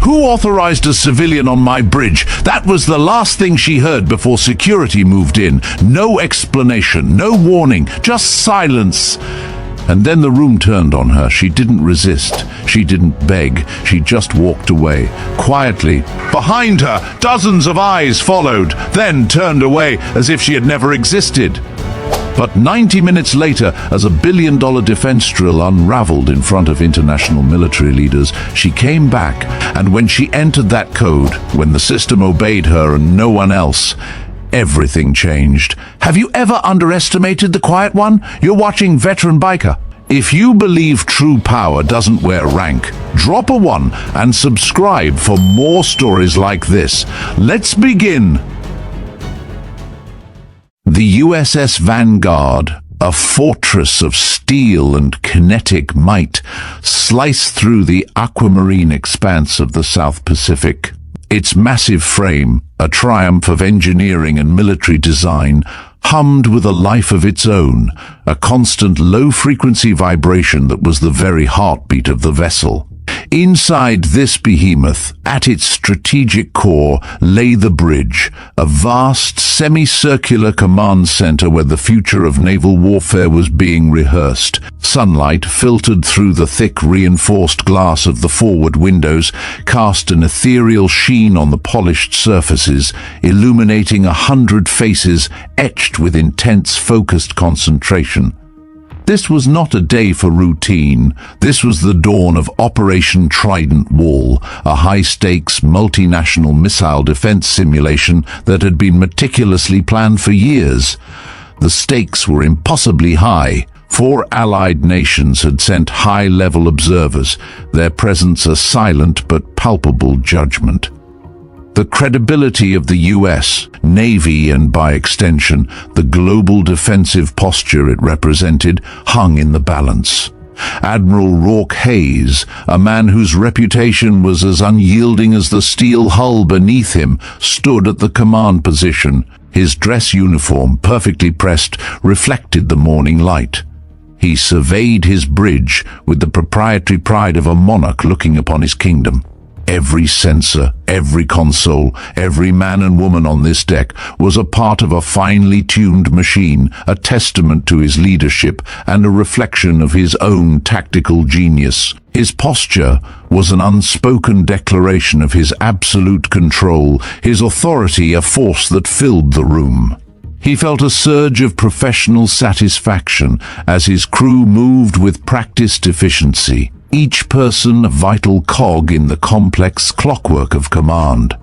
Who authorized a civilian on my bridge? That was the last thing she heard before security moved in. No explanation, no warning, just silence. And then the room turned on her. She didn't resist. She didn't beg. She just walked away, quietly. Behind her, dozens of eyes followed, then turned away as if she had never existed. But 90 minutes later, as a billion-dollar defense drill unraveled in front of international military leaders, she came back, and when she entered that code, when the system obeyed her and no one else, everything changed. Have you ever underestimated the quiet one? You're watching Veteran Biker. If you believe true power doesn't wear rank, drop a 1 and subscribe for more stories like this. Let's begin. The USS Vanguard, a fortress of steel and kinetic might, sliced through the aquamarine expanse of the South Pacific. Its massive frame, a triumph of engineering and military design, hummed with a life of its own, a constant low-frequency vibration that was the very heartbeat of the vessel. Inside this behemoth, at its strategic core, lay the bridge, a vast semicircular command center where the future of naval warfare was being rehearsed. Sunlight filtered through the thick reinforced glass of the forward windows, cast an ethereal sheen on the polished surfaces, illuminating 100 faces etched with intense focused concentration. This was not a day for routine. This was the dawn of Operation Trident Wall, a high-stakes multinational missile defense simulation that had been meticulously planned for years. The stakes were impossibly high. 4 allied nations had sent high-level observers, their presence a silent but palpable judgment. The credibility of the U.S. Navy and, by extension, the global defensive posture it represented hung in the balance. Admiral Rourke Hayes, a man whose reputation was as unyielding as the steel hull beneath him, stood at the command position. His dress uniform, perfectly pressed, reflected the morning light. He surveyed his bridge with the proprietary pride of a monarch looking upon his kingdom. Every sensor, every console, every man and woman on this deck was a part of a finely tuned machine, a testament to his leadership and a reflection of his own tactical genius. His posture was an unspoken declaration of his absolute control, his authority a force that filled the room. He felt a surge of professional satisfaction as his crew moved with practiced efficiency, each person a vital cog in the complex clockwork of command.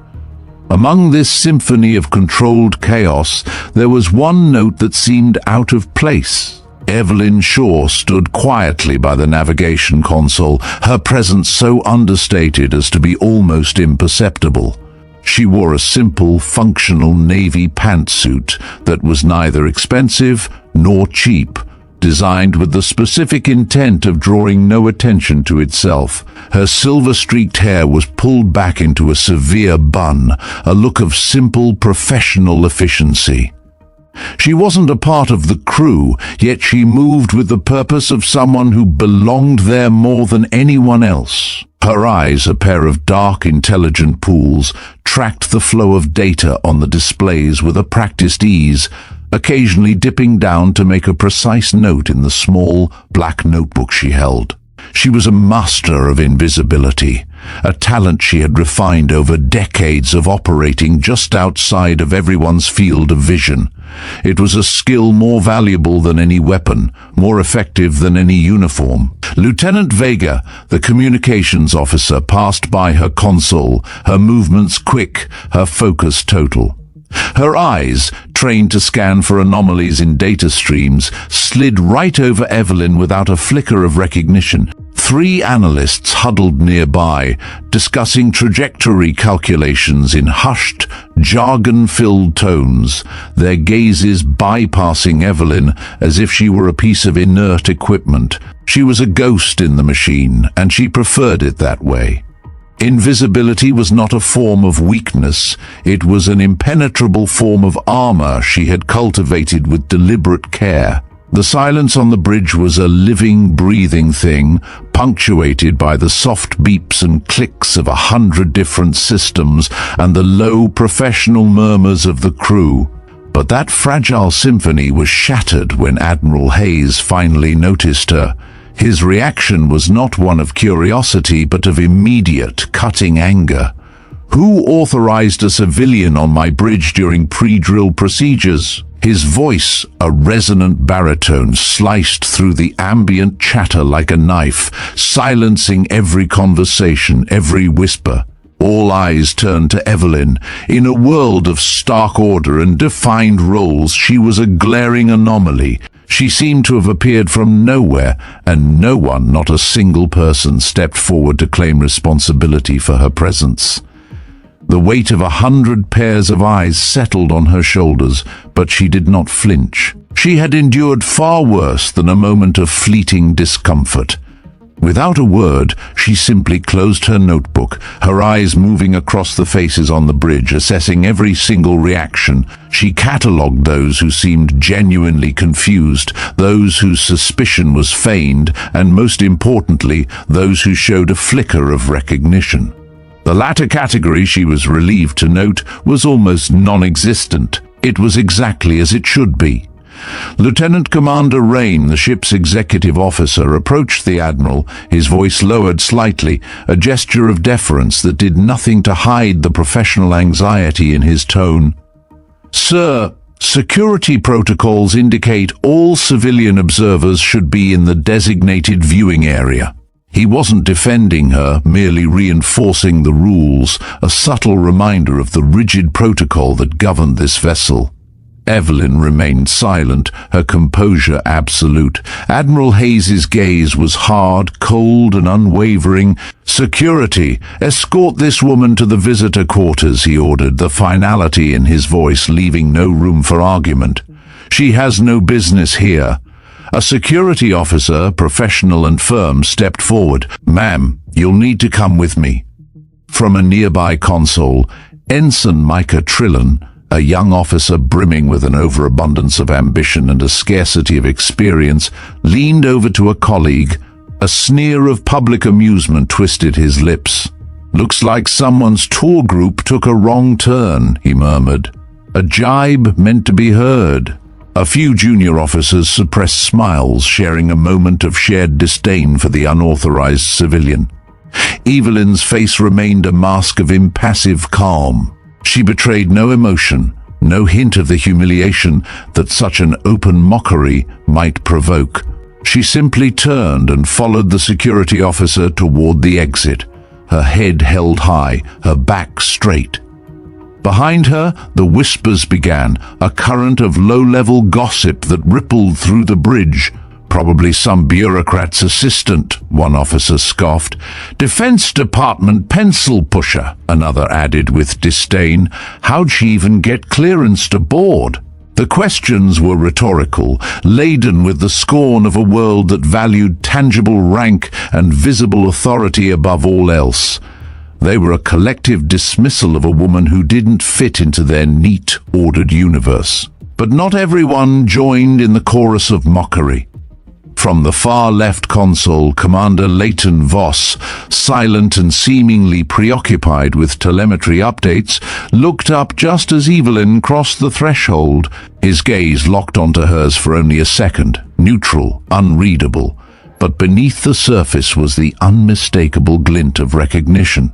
Among this symphony of controlled chaos, there was one note that seemed out of place. Evelyn Shaw stood quietly by the navigation console, her presence so understated as to be almost imperceptible. She wore a simple, functional navy pantsuit that was neither expensive nor cheap, designed with the specific intent of drawing no attention to itself. Her silver-streaked hair was pulled back into a severe bun, a look of simple professional efficiency. She wasn't a part of the crew, yet she moved with the purpose of someone who belonged there more than anyone else. Her eyes, a pair of dark, intelligent pools, tracked the flow of data on the displays with a practiced ease, occasionally dipping down to make a precise note in the small, black notebook she held. She was a master of invisibility, a talent she had refined over decades of operating just outside of everyone's field of vision. It was a skill more valuable than any weapon, more effective than any uniform. Lieutenant Vega, the communications officer, passed by her console, her movements quick, her focus total. Her eyes, trained to scan for anomalies in data streams, slid right over Evelyn without a flicker of recognition. 3 analysts huddled nearby, discussing trajectory calculations in hushed, jargon-filled tones, their gazes bypassing Evelyn as if she were a piece of inert equipment. She was a ghost in the machine, and she preferred it that way. Invisibility was not a form of weakness, it was an impenetrable form of armor she had cultivated with deliberate care. The silence on the bridge was a living, breathing thing, punctuated by the soft beeps and clicks of 100 different systems and the low, professional murmurs of the crew. But that fragile symphony was shattered when Admiral Hayes finally noticed her. His reaction was not one of curiosity, but of immediate, cutting anger. "Who authorized a civilian on my bridge during pre-drill procedures?" His voice, a resonant baritone, sliced through the ambient chatter like a knife, silencing every conversation, every whisper. All eyes turned to Evelyn. In a world of stark order and defined roles, she was a glaring anomaly. She seemed to have appeared from nowhere, and no one, not a single person, stepped forward to claim responsibility for her presence. The weight of 100 pairs of eyes settled on her shoulders, but she did not flinch. She had endured far worse than a moment of fleeting discomfort. Without a word, she simply closed her notebook, her eyes moving across the faces on the bridge, assessing every single reaction. She catalogued those who seemed genuinely confused, those whose suspicion was feigned, and most importantly, those who showed a flicker of recognition. The latter category, she was relieved to note, was almost non-existent. It was exactly as it should be. Lieutenant Commander Rain, the ship's executive officer, approached the Admiral, his voice lowered slightly, a gesture of deference that did nothing to hide the professional anxiety in his tone. "Sir, security protocols indicate all civilian observers should be in the designated viewing area." He wasn't defending her, merely reinforcing the rules, a subtle reminder of the rigid protocol that governed this vessel. Evelyn remained silent, her composure absolute. Admiral Hayes's gaze was hard, cold, and unwavering. "Security, escort this woman to the visitor quarters," he ordered, the finality in his voice leaving no room for argument. "She has no business here." A security officer, professional and firm, stepped forward. "Ma'am, you'll need to come with me." From a nearby console, Ensign Micah Trillon, a young officer brimming with an overabundance of ambition and a scarcity of experience, leaned over to a colleague. A sneer of public amusement twisted his lips. "Looks like someone's tour group took a wrong turn," he murmured. A jibe meant to be heard. A few junior officers suppressed smiles, sharing a moment of shared disdain for the unauthorized civilian. Evelyn's face remained a mask of impassive calm. She betrayed no emotion, no hint of the humiliation that such an open mockery might provoke. She simply turned and followed the security officer toward the exit, her head held high, her back straight. Behind her, the whispers began, a current of low-level gossip that rippled through the bridge. "Probably some bureaucrat's assistant," one officer scoffed. "Defense Department pencil pusher," another added with disdain. "How'd she even get clearance to board?" The questions were rhetorical, laden with the scorn of a world that valued tangible rank and visible authority above all else. They were a collective dismissal of a woman who didn't fit into their neat, ordered universe. But not everyone joined in the chorus of mockery. From the far left console, Commander Leighton Voss, silent and seemingly preoccupied with telemetry updates, looked up just as Evelyn crossed the threshold. His gaze locked onto hers for only a second, neutral, unreadable. But beneath the surface was the unmistakable glint of recognition.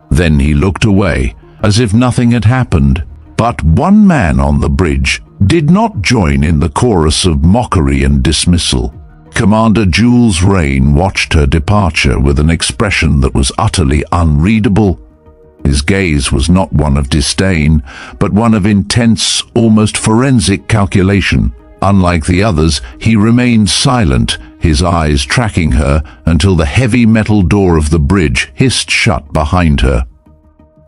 Then he looked away, as if nothing had happened. But one man on the bridge did not join in the chorus of mockery and dismissal. Commander Jules Rain watched her departure with an expression that was utterly unreadable. His gaze was not one of disdain, but one of intense, almost forensic calculation. Unlike the others, he remained silent, his eyes tracking her until the heavy metal door of the bridge hissed shut behind her.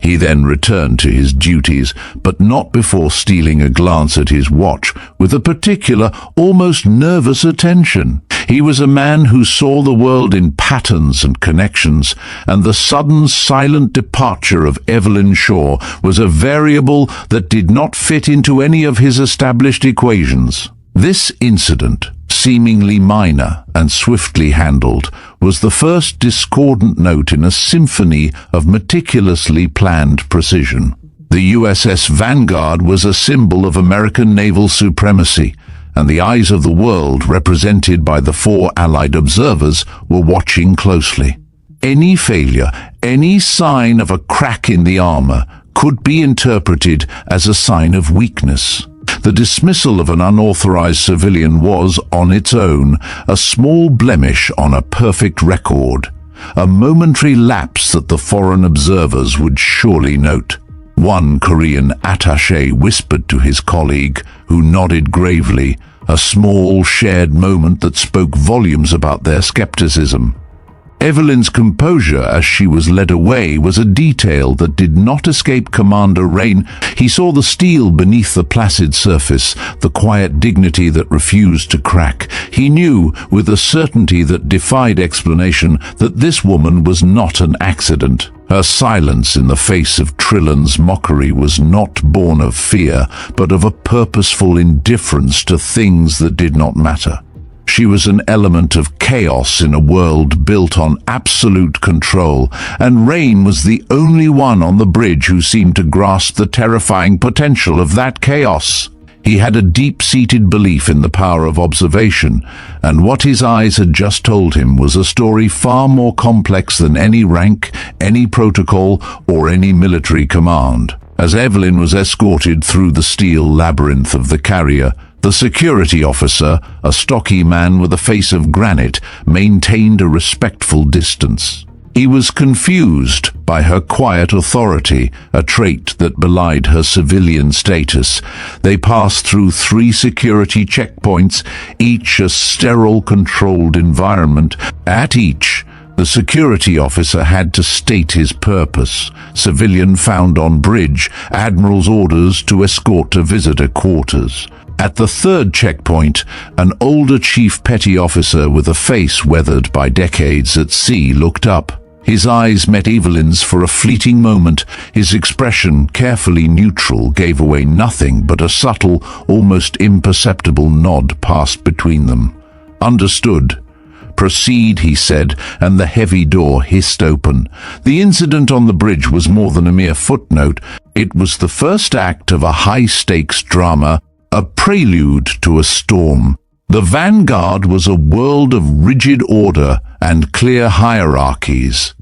He then returned to his duties, but not before stealing a glance at his watch with a particular, almost nervous attention. He was a man who saw the world in patterns and connections, and the sudden, silent departure of Evelyn Shaw was a variable that did not fit into any of his established equations. This incident, seemingly minor and swiftly handled, was the first discordant note in a symphony of meticulously planned precision. The USS Vanguard was a symbol of American naval supremacy, and the eyes of the world, represented by the 4 Allied observers, were watching closely. Any failure, any sign of a crack in the armor, could be interpreted as a sign of weakness. The dismissal of an unauthorized civilian was, on its own, a small blemish on a perfect record, a momentary lapse that the foreign observers would surely note. One Korean attaché whispered to his colleague, who nodded gravely, a small shared moment that spoke volumes about their skepticism. Evelyn's composure as she was led away was a detail that did not escape Commander Rain. He saw the steel beneath the placid surface, the quiet dignity that refused to crack. He knew, with a certainty that defied explanation, that this woman was not an accident. Her silence in the face of Trillan's mockery was not born of fear, but of a purposeful indifference to things that did not matter. She was an element of chaos in a world built on absolute control, and Rain was the only one on the bridge who seemed to grasp the terrifying potential of that chaos. He had a deep-seated belief in the power of observation, and what his eyes had just told him was a story far more complex than any rank, any protocol, or any military command. As Evelyn was escorted through the steel labyrinth of the carrier, the security officer, a stocky man with a face of granite, maintained a respectful distance. He was confused by her quiet authority, a trait that belied her civilian status. They passed through 3 security checkpoints, each a sterile, controlled environment. At each, the security officer had to state his purpose. Civilian found on bridge, Admiral's orders to escort to visitor quarters. At the 3rd checkpoint, an older chief petty officer with a face weathered by decades at sea looked up. His eyes met Evelyn's for a fleeting moment. His expression, carefully neutral, gave away nothing but a subtle, almost imperceptible nod passed between them. "Understood. Proceed," he said, and the heavy door hissed open. The incident on the bridge was more than a mere footnote. It was the first act of a high-stakes drama, a prelude to a storm. The Vanguard was a world of rigid order and clear hierarchies,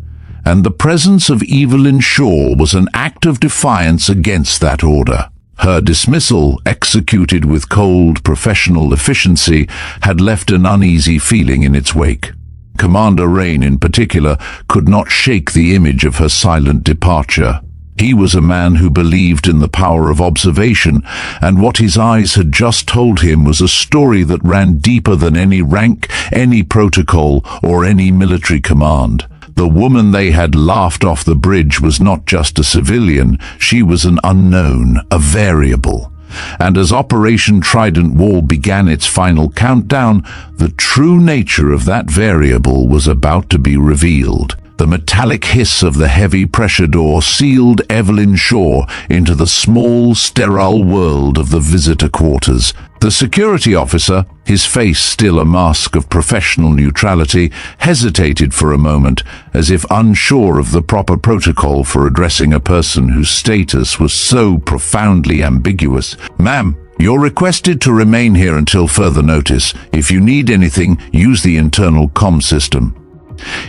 and the presence of Evelyn Shaw was an act of defiance against that order. Her dismissal, executed with cold, professional efficiency, had left an uneasy feeling in its wake. Commander Rain, in particular, could not shake the image of her silent departure. He was a man who believed in the power of observation, and what his eyes had just told him was a story that ran deeper than any rank, any protocol, or any military command. The woman they had laughed off the bridge was not just a civilian, she was an unknown, a variable. And as Operation Trident Wall began its final countdown, the true nature of that variable was about to be revealed. The metallic hiss of the heavy pressure door sealed Evelyn Shaw into the small, sterile world of the visitor quarters. The security officer, his face still a mask of professional neutrality, hesitated for a moment, as if unsure of the proper protocol for addressing a person whose status was so profoundly ambiguous. "Ma'am, you're requested to remain here until further notice. If you need anything, use the internal comm system."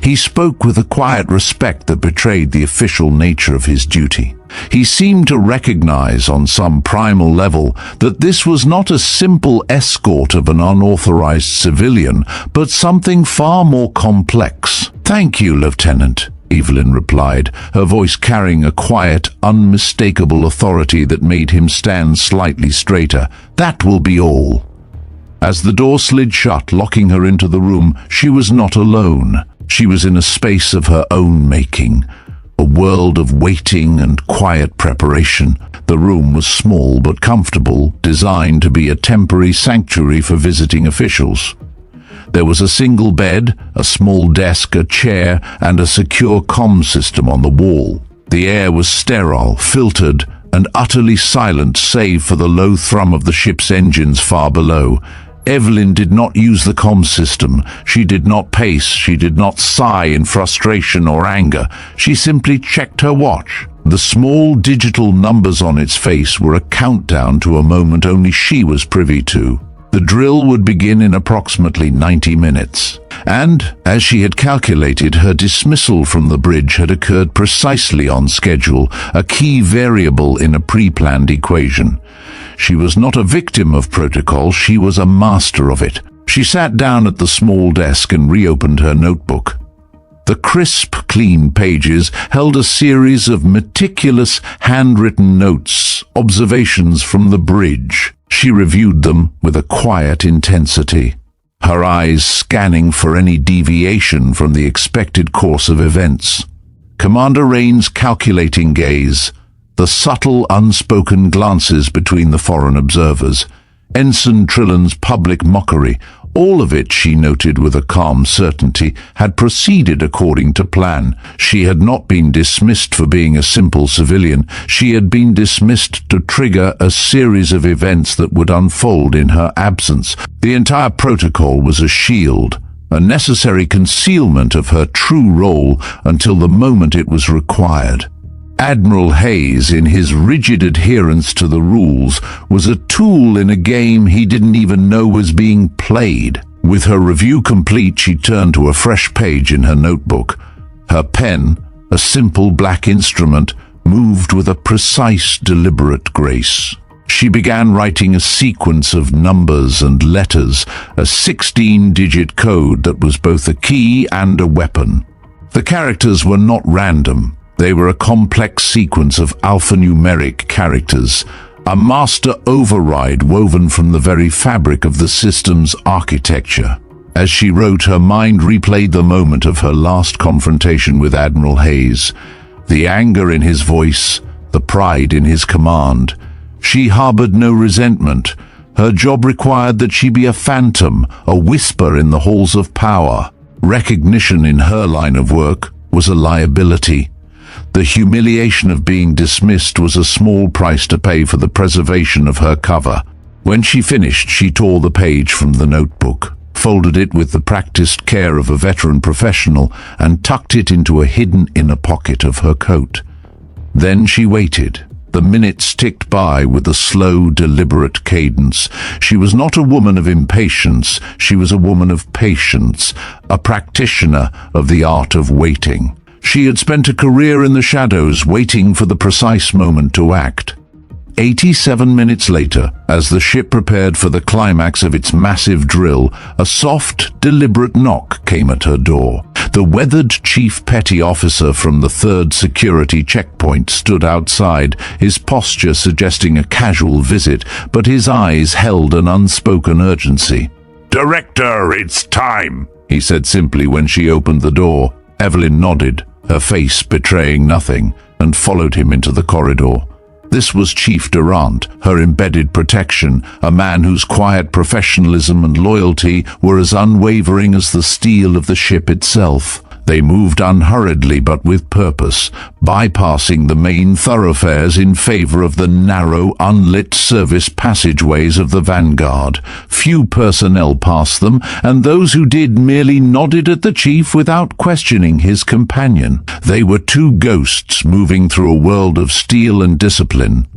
He spoke with a quiet respect that betrayed the official nature of his duty. He seemed to recognize on some primal level that this was not a simple escort of an unauthorized civilian, but something far more complex. "Thank you, Lieutenant," Evelyn replied, her voice carrying a quiet, unmistakable authority that made him stand slightly straighter. "That will be all." As the door slid shut, locking her into the room, she was not alone. She was in a space of her own making, a world of waiting and quiet preparation. The room was small but comfortable, designed to be a temporary sanctuary for visiting officials. There was a single bed, a small desk, a chair, and a secure comm system on the wall. The air was sterile, filtered, and utterly silent save for the low thrum of the ship's engines far below. Evelyn did not use the comm system. She did not pace. She did not sigh in frustration or anger. She simply checked her watch. The small digital numbers on its face were a countdown to a moment only she was privy to. The drill would begin in approximately 90 minutes. And, as she had calculated, her dismissal from the bridge had occurred precisely on schedule, a key variable in a pre-planned equation. She was not a victim of protocol, she was a master of it. She sat down at the small desk and reopened her notebook. The crisp, clean pages held a series of meticulous, handwritten notes, observations from the bridge. She reviewed them with a quiet intensity, her eyes scanning for any deviation from the expected course of events. Commander Rain's calculating gaze, the subtle, unspoken glances between the foreign observers, Ensign Trillan's public mockery, all of it, she noted with a calm certainty, had proceeded according to plan. She had not been dismissed for being a simple civilian. She had been dismissed to trigger a series of events that would unfold in her absence. The entire protocol was a shield, a necessary concealment of her true role until the moment it was required. Admiral Hayes, in his rigid adherence to the rules, was a tool in a game he didn't even know was being played. With her review complete, she turned to a fresh page in her notebook. Her pen, a simple black instrument, moved with a precise, deliberate grace. She began writing a sequence of numbers and letters, a 16-digit code that was both a key and a weapon. The characters were not random. They were a complex sequence of alphanumeric characters, a master override woven from the very fabric of the system's architecture. As she wrote, her mind replayed the moment of her last confrontation with Admiral Hayes, the anger in his voice, the pride in his command. She harbored no resentment. Her job required that she be a phantom, a whisper in the halls of power. Recognition in her line of work was a liability. The humiliation of being dismissed was a small price to pay for the preservation of her cover. When she finished, she tore the page from the notebook, folded it with the practiced care of a veteran professional, and tucked it into a hidden inner pocket of her coat. Then she waited. The minutes ticked by with a slow, deliberate cadence. She was not a woman of impatience. She was a woman of patience, a practitioner of the art of waiting. She had spent a career in the shadows, waiting for the precise moment to act. 87 minutes later, as the ship prepared for the climax of its massive drill, a soft, deliberate knock came at her door. The weathered chief petty officer from the 3rd security checkpoint stood outside, his posture suggesting a casual visit, but his eyes held an unspoken urgency. "Director, it's time," he said simply when she opened the door. Evelyn nodded, her face betraying nothing, and followed him into the corridor. This was Chief Durant, her embedded protection, a man whose quiet professionalism and loyalty were as unwavering as the steel of the ship itself. They moved unhurriedly but with purpose, bypassing the main thoroughfares in favor of the narrow, unlit service passageways of the Vanguard. Few personnel passed them, and those who did merely nodded at the chief without questioning his companion. They were two ghosts moving through a world of steel and discipline.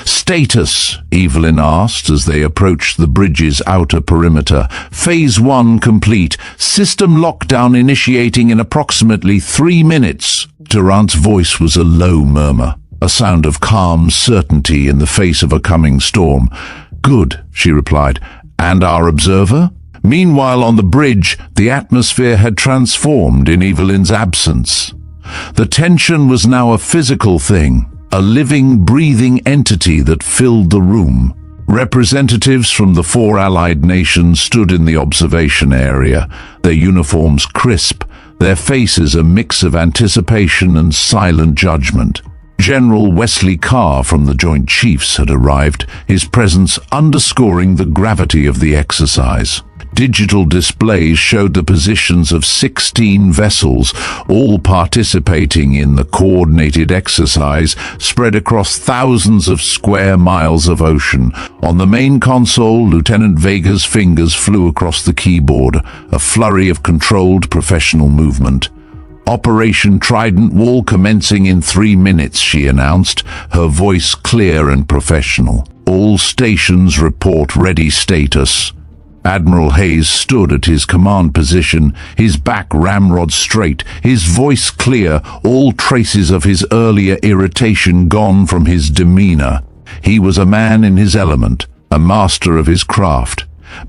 "Status," Evelyn asked as they approached the bridge's outer perimeter. "Phase 1 complete. System lockdown initiating in approximately 3 minutes. Durant's voice was a low murmur, a sound of calm certainty in the face of a coming storm. "Good," she replied. "And our observer?" Meanwhile, on the bridge, the atmosphere had transformed in Evelyn's absence. The tension was now a physical thing, a living, breathing entity that filled the room. Representatives from the 4 allied nations stood in the observation area, their uniforms crisp, their faces a mix of anticipation and silent judgment. General Wesley Carr from the Joint Chiefs had arrived, his presence underscoring the gravity of the exercise. Digital displays showed the positions of 16 vessels, all participating in the coordinated exercise spread across thousands of square miles of ocean. On the main console, Lieutenant Vega's fingers flew across the keyboard, a flurry of controlled professional movement. "Operation Trident Wall commencing in 3 minutes," she announced, her voice clear and professional. "All stations report ready status." Admiral Hayes stood at his command position, his back ramrod straight, his voice clear, all traces of his earlier irritation gone from his demeanor. He was a man in his element, a master of his craft.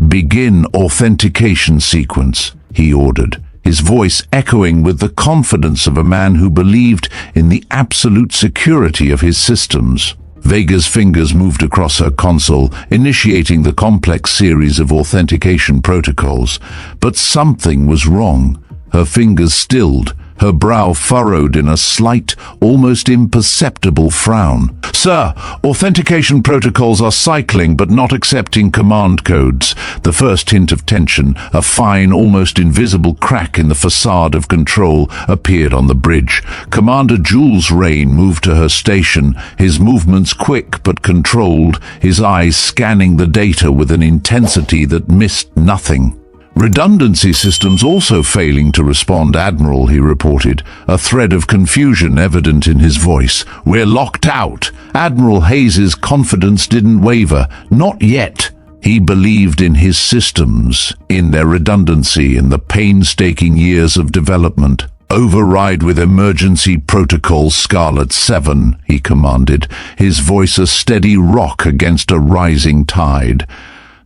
"Begin authentication sequence," he ordered, his voice echoing with the confidence of a man who believed in the absolute security of his systems. Vega's fingers moved across her console, initiating the complex series of authentication protocols. But something was wrong. Her fingers stilled, her brow furrowed in a slight, almost imperceptible frown. "Sir, authentication protocols are cycling but not accepting command codes." The first hint of tension, a fine, almost invisible crack in the facade of control, appeared on the bridge. Commander Jules Rain moved to her station, his movements quick but controlled, his eyes scanning the data with an intensity that missed nothing. "Redundancy systems also failing to respond, Admiral," he reported, a thread of confusion evident in his voice. "We're locked out." Admiral Hayes's confidence didn't waver. Not yet. He believed in his systems, in their redundancy, in the painstaking years of development. "Override with emergency protocol Scarlet 7, he commanded, his voice a steady rock against a rising tide.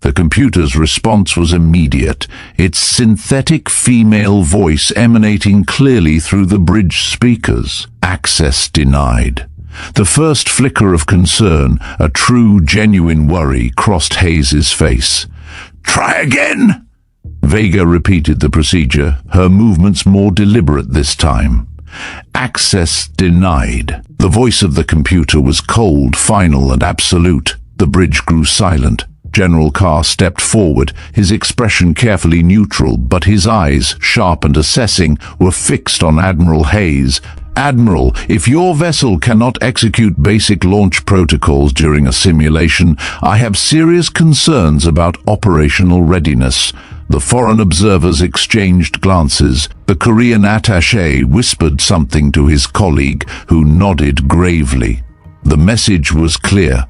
The computer's response was immediate, its synthetic female voice emanating clearly through the bridge speakers. "Access denied." The first flicker of concern, a true, genuine worry, crossed Hayes's face. "Try again!" Vega repeated the procedure, her movements more deliberate this time. "Access denied." The voice of the computer was cold, final, and absolute. The bridge grew silent. General Carr stepped forward, his expression carefully neutral, but his eyes, sharp and assessing, were fixed on Admiral Hayes. "Admiral, if your vessel cannot execute basic launch protocols during a simulation, I have serious concerns about operational readiness." The foreign observers exchanged glances. The Korean attaché whispered something to his colleague, who nodded gravely. The message was clear.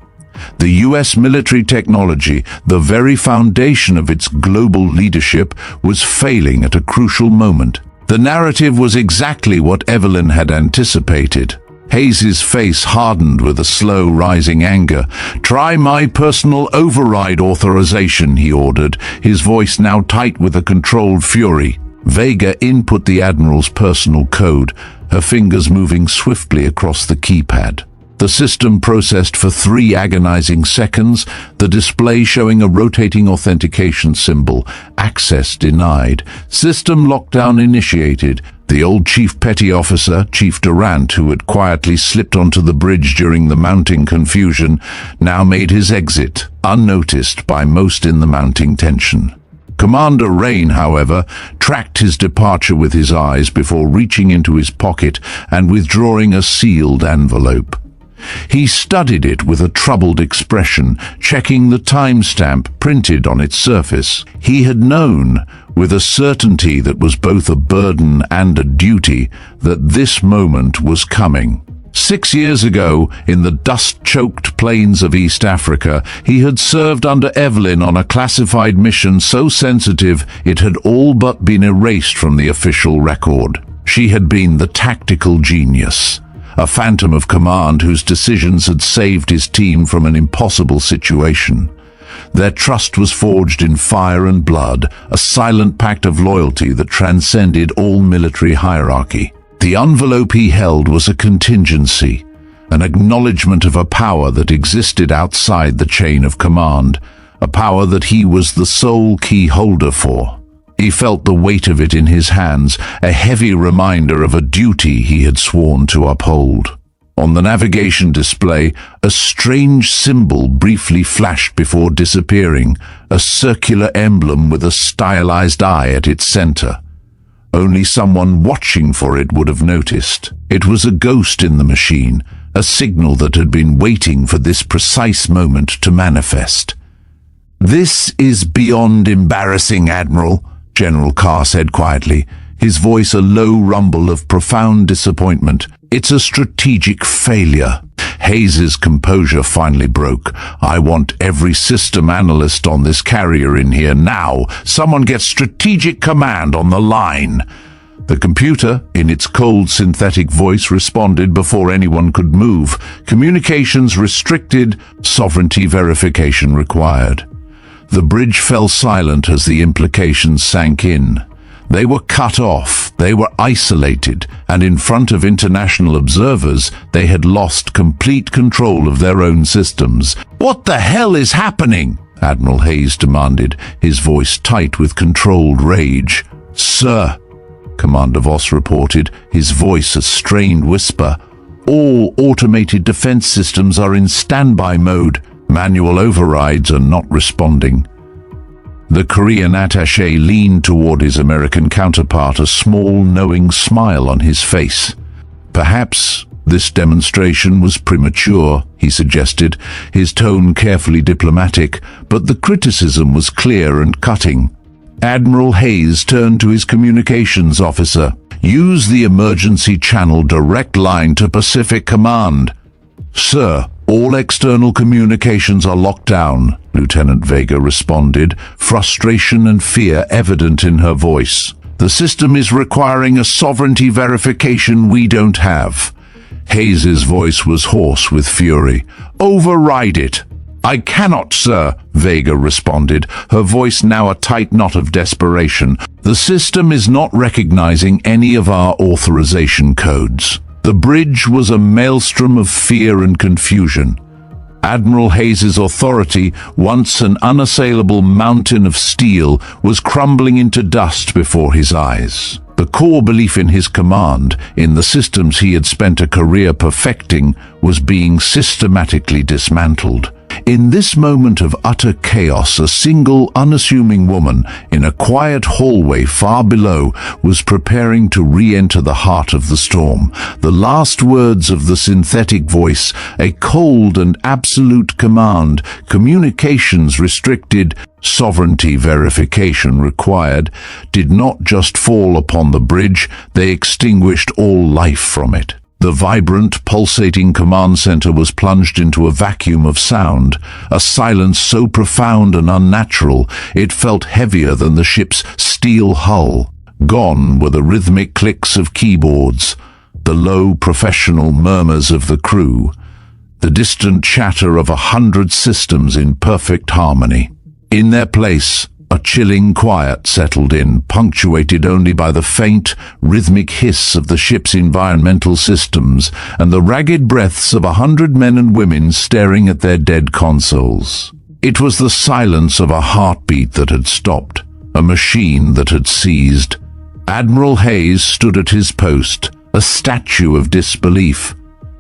The U.S. military technology, the very foundation of its global leadership, was failing at a crucial moment. The narrative was exactly what Evelyn had anticipated. Hayes's face hardened with a slow rising anger. "Try my personal override authorization," he ordered, his voice now tight with a controlled fury. Vega input the Admiral's personal code, her fingers moving swiftly across the keypad. The system processed for 3 agonizing seconds, the display showing a rotating authentication symbol. "Access denied." "System lockdown initiated." The old Chief Petty Officer, Chief Durant, who had quietly slipped onto the bridge during the mounting confusion, now made his exit, unnoticed by most in the mounting tension. Commander Rain, however, tracked his departure with his eyes before reaching into his pocket and withdrawing a sealed envelope. He studied it with a troubled expression, checking the timestamp printed on its surface. He had known, with a certainty that was both a burden and a duty, that this moment was coming. 6 years ago, in the dust-choked plains of East Africa, he had served under Evelyn on a classified mission so sensitive it had all but been erased from the official record. She had been the tactical genius, a phantom of command whose decisions had saved his team from an impossible situation. Their trust was forged in fire and blood, a silent pact of loyalty that transcended all military hierarchy. The envelope he held was a contingency, an acknowledgement of a power that existed outside the chain of command, a power that he was the sole key holder for. He felt the weight of it in his hands, a heavy reminder of a duty he had sworn to uphold. On the navigation display, a strange symbol briefly flashed before disappearing, a circular emblem with a stylized eye at its center. Only someone watching for it would have noticed. It was a ghost in the machine, a signal that had been waiting for this precise moment to manifest. "This is beyond embarrassing, Admiral," General Carr said quietly, his voice a low rumble of profound disappointment. "It's a strategic failure." Hayes's composure finally broke. "I want every system analyst on this carrier in here now. Someone get strategic command on the line." The computer, in its cold synthetic voice, responded before anyone could move. "Communications restricted, sovereignty verification required." The bridge fell silent as the implications sank in. They were cut off, they were isolated, and in front of international observers, they had lost complete control of their own systems. "What the hell is happening?" Admiral Hayes demanded, his voice tight with controlled rage. "Sir," Commander Voss reported, his voice a strained whisper, "all automated defense systems are in standby mode. Manual overrides are not responding." The Korean attaché leaned toward his American counterpart, a small, knowing smile on his face. "Perhaps this demonstration was premature," he suggested, his tone carefully diplomatic, but the criticism was clear and cutting. Admiral Hayes turned to his communications officer. "Use the emergency channel direct line to Pacific Command." "Sir, all external communications are locked down," Lieutenant Vega responded, frustration and fear evident in her voice. "The system is requiring a sovereignty verification we don't have." Hayes's voice was hoarse with fury. "Override it." "I cannot, sir," Vega responded, her voice now a tight knot of desperation. "The system is not recognizing any of our authorization codes." The bridge was a maelstrom of fear and confusion. Admiral Hayes's authority, once an unassailable mountain of steel, was crumbling into dust before his eyes. The core belief in his command, in the systems he had spent a career perfecting, was being systematically dismantled. In this moment of utter chaos, a single, unassuming woman in a quiet hallway far below was preparing to re-enter the heart of the storm. The last words of the synthetic voice, a cold and absolute command, communications restricted, sovereignty verification required, did not just fall upon the bridge, they extinguished all life from it. The vibrant, pulsating command center was plunged into a vacuum of sound, a silence so profound and unnatural it felt heavier than the ship's steel hull. Gone were the rhythmic clicks of keyboards, the low, professional murmurs of the crew, the distant chatter of 100 systems in perfect harmony. In their place, a chilling quiet settled in, punctuated only by the faint, rhythmic hiss of the ship's environmental systems and the ragged breaths of 100 men and women staring at their dead consoles. It was the silence of a heartbeat that had stopped, a machine that had seized. Admiral Hayes stood at his post, a statue of disbelief.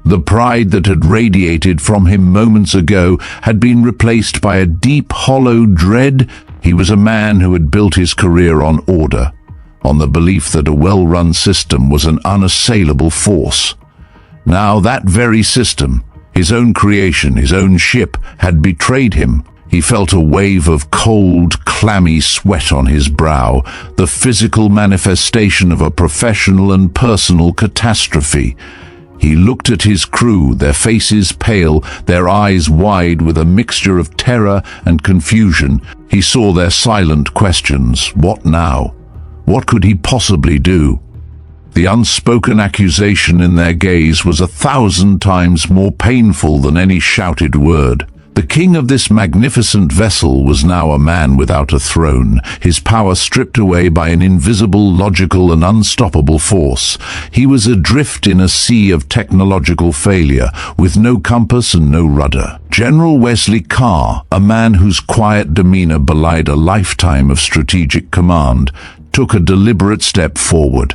The pride that had radiated from him moments ago had been replaced by a deep, hollow dread. He was a man who had built his career on order, on the belief that a well-run system was an unassailable force. Now that very system, his own creation, his own ship, had betrayed him. He felt a wave of cold, clammy sweat on his brow, the physical manifestation of a professional and personal catastrophe. He looked at his crew, their faces pale, their eyes wide with a mixture of terror and confusion. He saw their silent questions. What now? What could he possibly do? The unspoken accusation in their gaze was 1,000 times more painful than any shouted word. The king of this magnificent vessel was now a man without a throne, his power stripped away by an invisible, logical, and unstoppable force. He was adrift in a sea of technological failure, with no compass and no rudder. General Wesley Carr, a man whose quiet demeanor belied a lifetime of strategic command, took a deliberate step forward.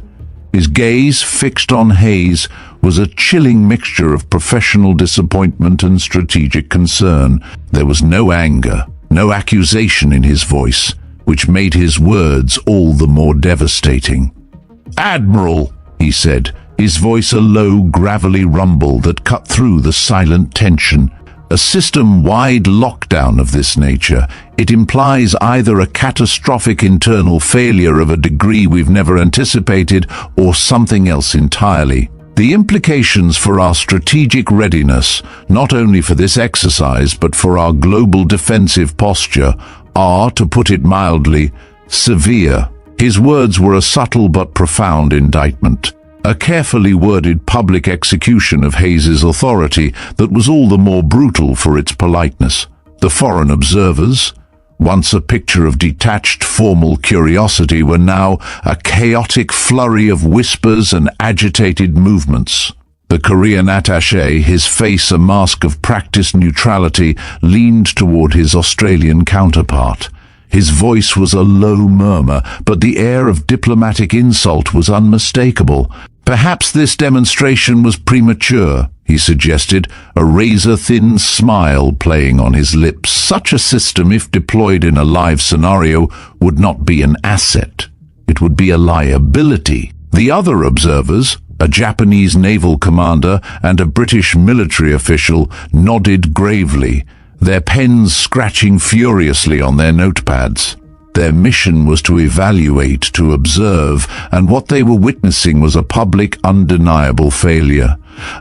His gaze, fixed on Hayes, was a chilling mixture of professional disappointment and strategic concern. There was no anger, no accusation in his voice, which made his words all the more devastating. "Admiral," he said, his voice a low, gravelly rumble that cut through the silent tension. A system-wide lockdown of this nature, it implies either a catastrophic internal failure of a degree we've never anticipated or something else entirely. The implications for our strategic readiness, not only for this exercise but for our global defensive posture, are, to put it mildly, severe. His words were a subtle but profound indictment. A carefully worded public execution of Hayes's authority that was all the more brutal for its politeness. The foreign observers, once a picture of detached formal curiosity, were now a chaotic flurry of whispers and agitated movements. The Korean attaché, his face a mask of practiced neutrality, leaned toward his Australian counterpart. His voice was a low murmur, but the air of diplomatic insult was unmistakable. "Perhaps this demonstration was premature," he suggested, a razor-thin smile playing on his lips. Such a system, if deployed in a live scenario, would not be an asset. It would be a liability. The other observers, a Japanese naval commander and a British military official, nodded gravely, their pens scratching furiously on their notepads. Their mission was to evaluate, to observe, and what they were witnessing was a public, undeniable failure.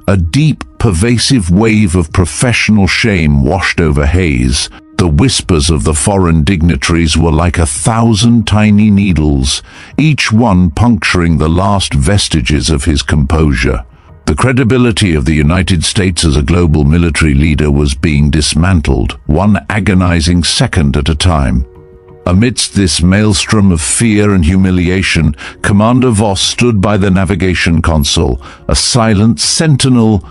A deep, pervasive wave of professional shame washed over Hayes. The whispers of the foreign dignitaries were like 1,000 tiny needles, each one puncturing the last vestiges of his composure. The credibility of the United States as a global military leader was being dismantled, one agonizing second at a time. Amidst this maelstrom of fear and humiliation, Commander Voss stood by the navigation console, a silent sentinel.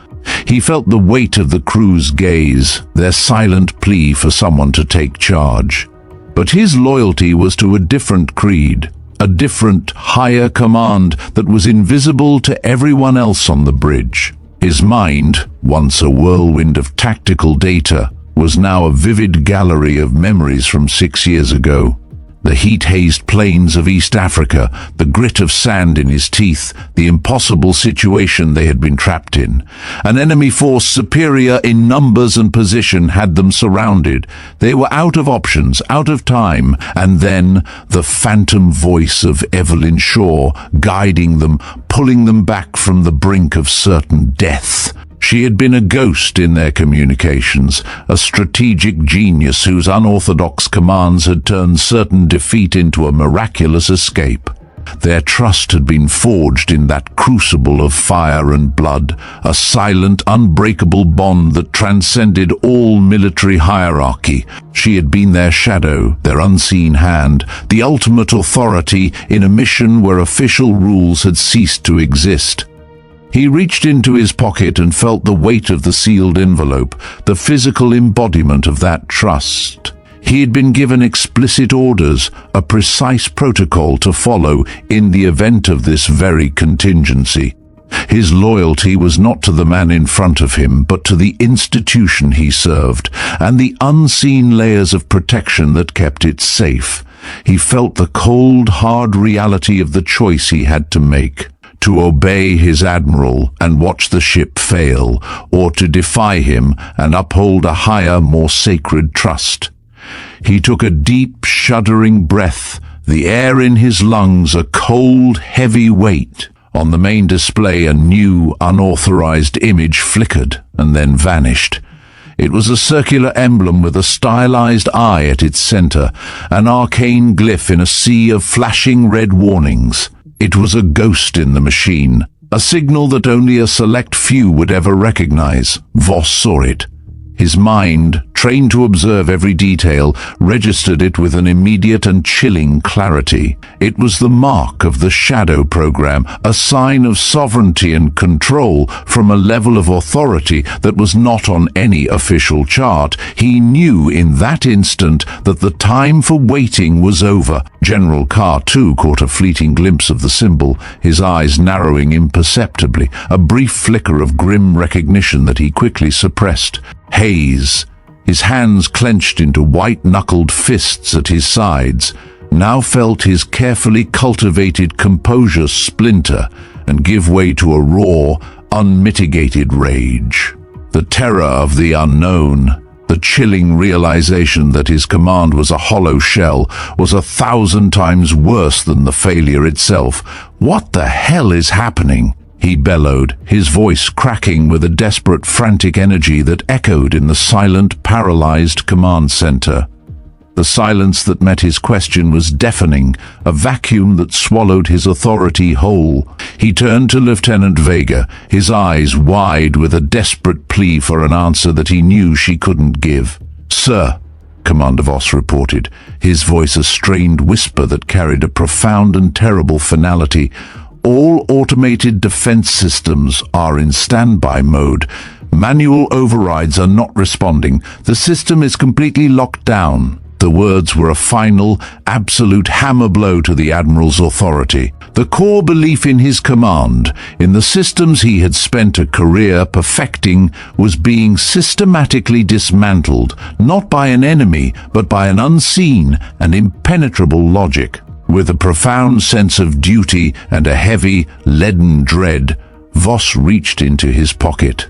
He felt the weight of the crew's gaze, their silent plea for someone to take charge. But his loyalty was to a different creed, a different, higher command that was invisible to everyone else on the bridge. His mind, once a whirlwind of tactical data, was now a vivid gallery of memories from 6 years ago. The heat-hazed plains of East Africa, the grit of sand in his teeth, the impossible situation they had been trapped in. An enemy force superior in numbers and position had them surrounded. They were out of options, out of time, and then the phantom voice of Evelyn Shaw guiding them, pulling them back from the brink of certain death. She had been a ghost in their communications, a strategic genius whose unorthodox commands had turned certain defeat into a miraculous escape. Their trust had been forged in that crucible of fire and blood, a silent, unbreakable bond that transcended all military hierarchy. She had been their shadow, their unseen hand, the ultimate authority in a mission where official rules had ceased to exist. He reached into his pocket and felt the weight of the sealed envelope, the physical embodiment of that trust. He had been given explicit orders, a precise protocol to follow in the event of this very contingency. His loyalty was not to the man in front of him, but to the institution he served, and the unseen layers of protection that kept it safe. He felt the cold, hard reality of the choice he had to make. To obey his admiral and watch the ship fail, or to defy him and uphold a higher, more sacred trust. He took a deep, shuddering breath, the air in his lungs a cold, heavy weight. On the main display, a new, unauthorized image flickered and then vanished. It was a circular emblem with a stylized eye at its center, an arcane glyph in a sea of flashing red warnings. It was a ghost in the machine, a signal that only a select few would ever recognize. Voss saw it. His mind, trained to observe every detail, registered it with an immediate and chilling clarity. It was the mark of the shadow program, a sign of sovereignty and control from a level of authority that was not on any official chart. He knew in that instant that the time for waiting was over. General Carr, too, caught a fleeting glimpse of the symbol, his eyes narrowing imperceptibly, a brief flicker of grim recognition that he quickly suppressed. Hayes, his hands clenched into white-knuckled fists at his sides, now felt his carefully cultivated composure splinter and give way to a raw, unmitigated rage. The terror of the unknown, the chilling realization that his command was a hollow shell, was 1,000 times worse than the failure itself. "What the hell is happening?" he bellowed, his voice cracking with a desperate, frantic energy that echoed in the silent, paralyzed command center. The silence that met his question was deafening, a vacuum that swallowed his authority whole. He turned to Lieutenant Vega, his eyes wide with a desperate plea for an answer that he knew she couldn't give. "Sir," Commander Voss reported, his voice a strained whisper that carried a profound and terrible finality, "all automated defense systems are in standby mode. Manual overrides are not responding. The system is completely locked down." The words were a final, absolute hammer blow to the Admiral's authority. The core belief in his command, in the systems he had spent a career perfecting, was being systematically dismantled, not by an enemy, but by an unseen and impenetrable logic. With a profound sense of duty and a heavy, leaden dread, Voss reached into his pocket.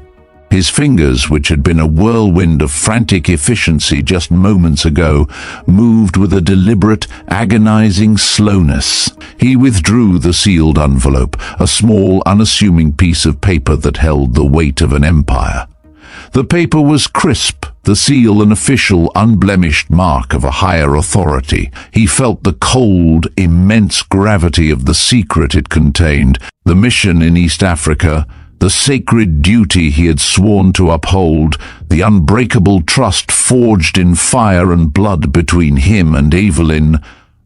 His fingers, which had been a whirlwind of frantic efficiency just moments ago, moved with a deliberate, agonizing slowness. He withdrew the sealed envelope, a small, unassuming piece of paper that held the weight of an empire. The paper was crisp, the seal an official, unblemished mark of a higher authority. He felt the cold, immense gravity of the secret it contained, the mission in East Africa, the sacred duty he had sworn to uphold, the unbreakable trust forged in fire and blood between him and Evelyn.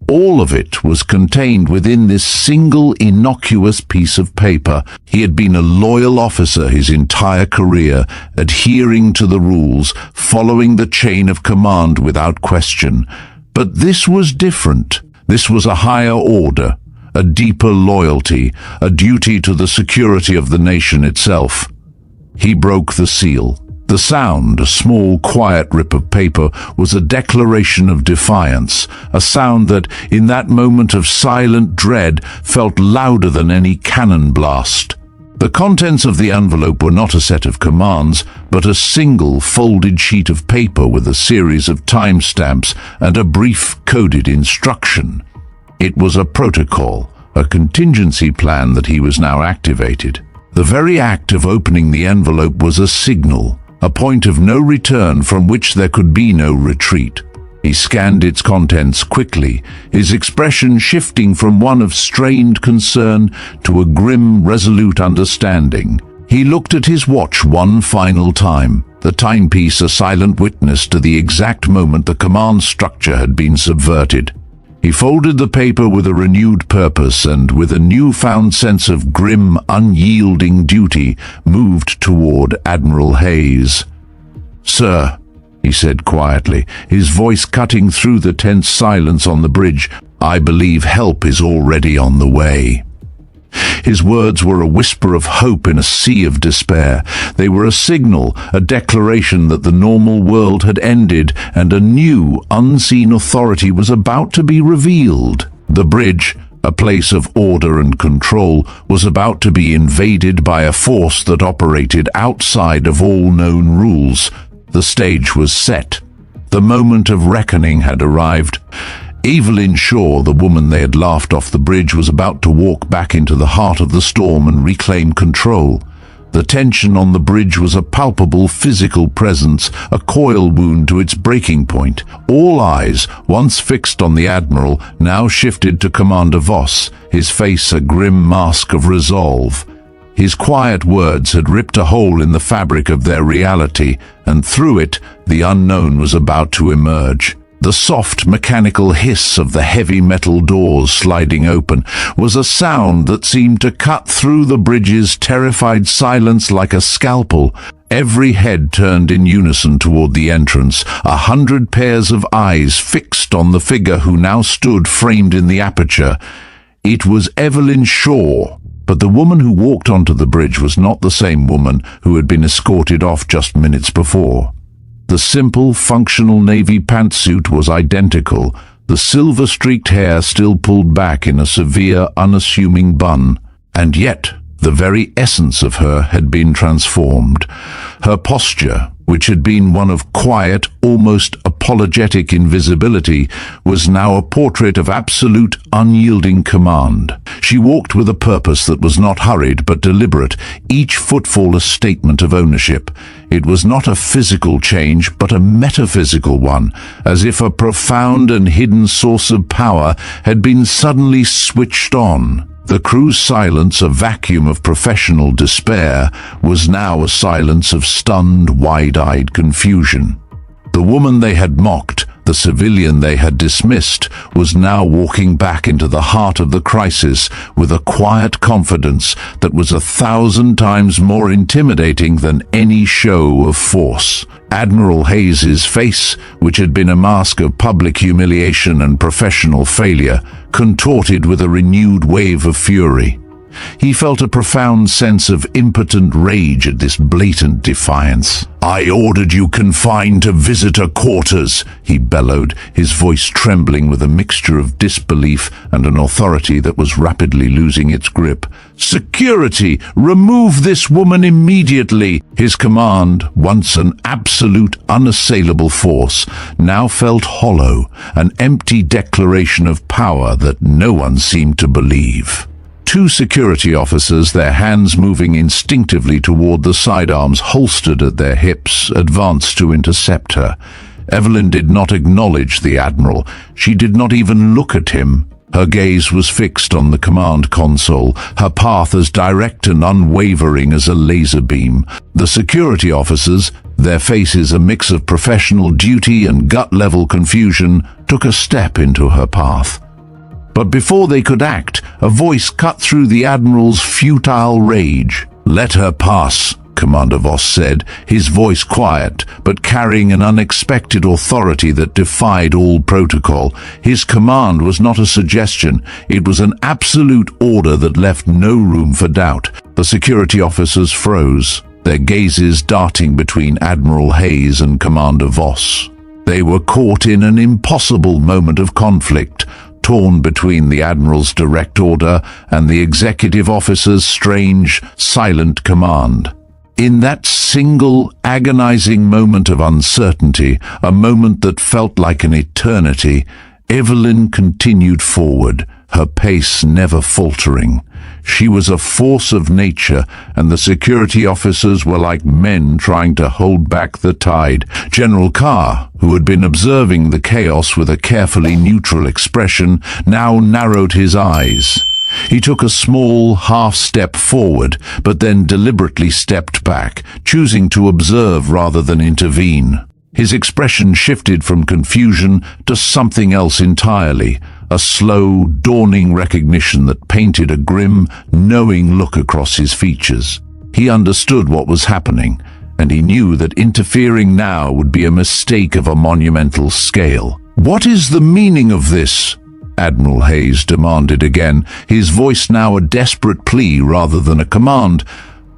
All of it was contained within this single innocuous piece of paper. He had been a loyal officer his entire career, adhering to the rules, following the chain of command without question. But this was different. This was a higher order, a deeper loyalty, a duty to the security of the nation itself. He broke the seal. The sound, a small, quiet rip of paper, was a declaration of defiance, a sound that, in that moment of silent dread, felt louder than any cannon blast. The contents of the envelope were not a set of commands, but a single folded sheet of paper with a series of timestamps and a brief coded instruction. It was a protocol, a contingency plan that he was now activated. The very act of opening the envelope was a signal, a point of no return from which there could be no retreat. He scanned its contents quickly, his expression shifting from one of strained concern to a grim, resolute understanding. He looked at his watch one final time, the timepiece a silent witness to the exact moment the command structure had been subverted. He folded the paper with a renewed purpose and, with a newfound sense of grim, unyielding duty, moved toward Admiral Hayes. "Sir," he said quietly, his voice cutting through the tense silence on the bridge, "I believe help is already on the way." His words were a whisper of hope in a sea of despair. They were a signal, a declaration that the normal world had ended and a new, unseen authority was about to be revealed. The bridge, a place of order and control, was about to be invaded by a force that operated outside of all known rules. The stage was set. The moment of reckoning had arrived. Evelyn Shaw, the woman they had laughed off the bridge, was about to walk back into the heart of the storm and reclaim control. The tension on the bridge was a palpable physical presence, a coil wound to its breaking point. All eyes, once fixed on the Admiral, now shifted to Commander Voss, his face a grim mask of resolve. His quiet words had ripped a hole in the fabric of their reality, and through it, the unknown was about to emerge. The soft mechanical hiss of the heavy metal doors sliding open was a sound that seemed to cut through the bridge's terrified silence like a scalpel. Every head turned in unison toward the entrance, 100 pairs of eyes fixed on the figure who now stood framed in the aperture. It was Evelyn Shaw, but the woman who walked onto the bridge was not the same woman who had been escorted off just minutes before. The simple, functional navy pantsuit was identical, the silver-streaked hair still pulled back in a severe, unassuming bun, and yet the very essence of her had been transformed. Her posture, which had been one of quiet, almost apologetic invisibility, was now a portrait of absolute, unyielding command. She walked with a purpose that was not hurried but deliberate, each footfall a statement of ownership. It was not a physical change, but a metaphysical one, as if a profound and hidden source of power had been suddenly switched on. The crew's silence, a vacuum of professional despair, was now a silence of stunned, wide-eyed confusion. The woman they had mocked, the civilian they had dismissed, was now walking back into the heart of the crisis with a quiet confidence that was 1,000 times more intimidating than any show of force. Admiral Hayes's face, which had been a mask of public humiliation and professional failure, contorted with a renewed wave of fury. He felt a profound sense of impotent rage at this blatant defiance. "I ordered you confined to visitor quarters," he bellowed, his voice trembling with a mixture of disbelief and an authority that was rapidly losing its grip. "Security! Remove this woman immediately!" His command, once an absolute, unassailable force, now felt hollow, an empty declaration of power that no one seemed to believe. Two security officers, their hands moving instinctively toward the sidearms holstered at their hips, advanced to intercept her. Evelyn did not acknowledge the Admiral. She did not even look at him. Her gaze was fixed on the command console, her path as direct and unwavering as a laser beam. The security officers, their faces a mix of professional duty and gut-level confusion, took a step into her path. But before they could act, a voice cut through the Admiral's futile rage. "Let her pass," Commander Voss said, his voice quiet, but carrying an unexpected authority that defied all protocol. His command was not a suggestion, it was an absolute order that left no room for doubt. The security officers froze, their gazes darting between Admiral Hayes and Commander Voss. They were caught in an impossible moment of conflict, torn between the Admiral's direct order and the executive officer's strange, silent command. In that single, agonizing moment of uncertainty, a moment that felt like an eternity, Evelyn continued forward, her pace never faltering. She was a force of nature, and the security officers were like men trying to hold back the tide. General Carr, who had been observing the chaos with a carefully neutral expression, now narrowed his eyes. He took a small half-step forward, but then deliberately stepped back, choosing to observe rather than intervene. His expression shifted from confusion to something else entirely, a slow, dawning recognition that painted a grim, knowing look across his features. He understood what was happening, and he knew that interfering now would be a mistake of a monumental scale. "What is the meaning of this?" Admiral Hayes demanded again, his voice now a desperate plea rather than a command.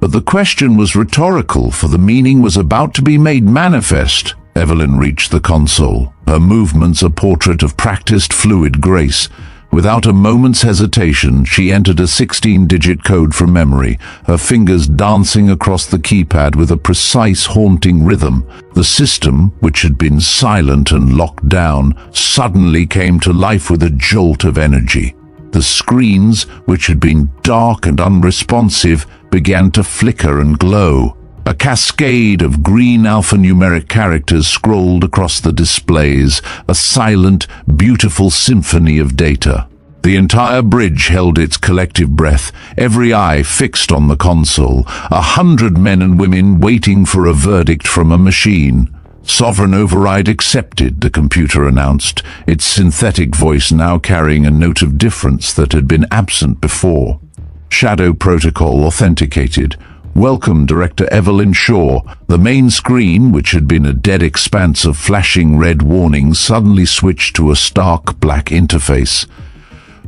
But the question was rhetorical, for the meaning was about to be made manifest. Evelyn reached the console, her movements a portrait of practiced fluid grace. Without a moment's hesitation, she entered a 16-digit code from memory, her fingers dancing across the keypad with a precise, haunting rhythm. The system, which had been silent and locked down, suddenly came to life with a jolt of energy. The screens, which had been dark and unresponsive, began to flicker and glow. A cascade of green alphanumeric characters scrolled across the displays, a silent, beautiful symphony of data. The entire bridge held its collective breath, every eye fixed on the console, 100 men and women waiting for a verdict from a machine. Sovereign override accepted, the computer announced, its synthetic voice now carrying a note of difference that had been absent before. Shadow protocol authenticated. Welcome, Director Evelyn Shaw. The main screen, which had been a dead expanse of flashing red warnings, suddenly switched to a stark black interface.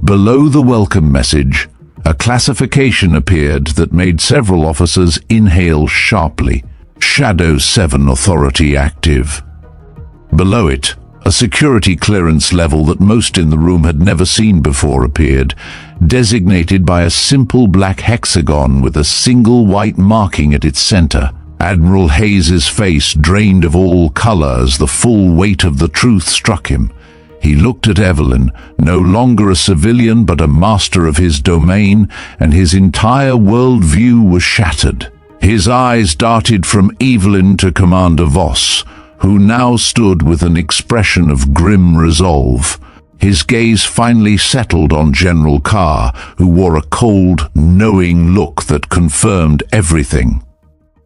Below the welcome message, a classification appeared that made several officers inhale sharply. Shadow 7 Authority active. Below it, a security clearance level that most in the room had never seen before appeared, designated by a simple black hexagon with a single white marking at its center. Admiral Hayes's face drained of all color as the full weight of the truth struck him. He looked at Evelyn, no longer a civilian but a master of his domain, and his entire world-view was shattered. His eyes darted from Evelyn to Commander Voss, who now stood with an expression of grim resolve. His gaze finally settled on General Carr, who wore a cold, knowing look that confirmed everything.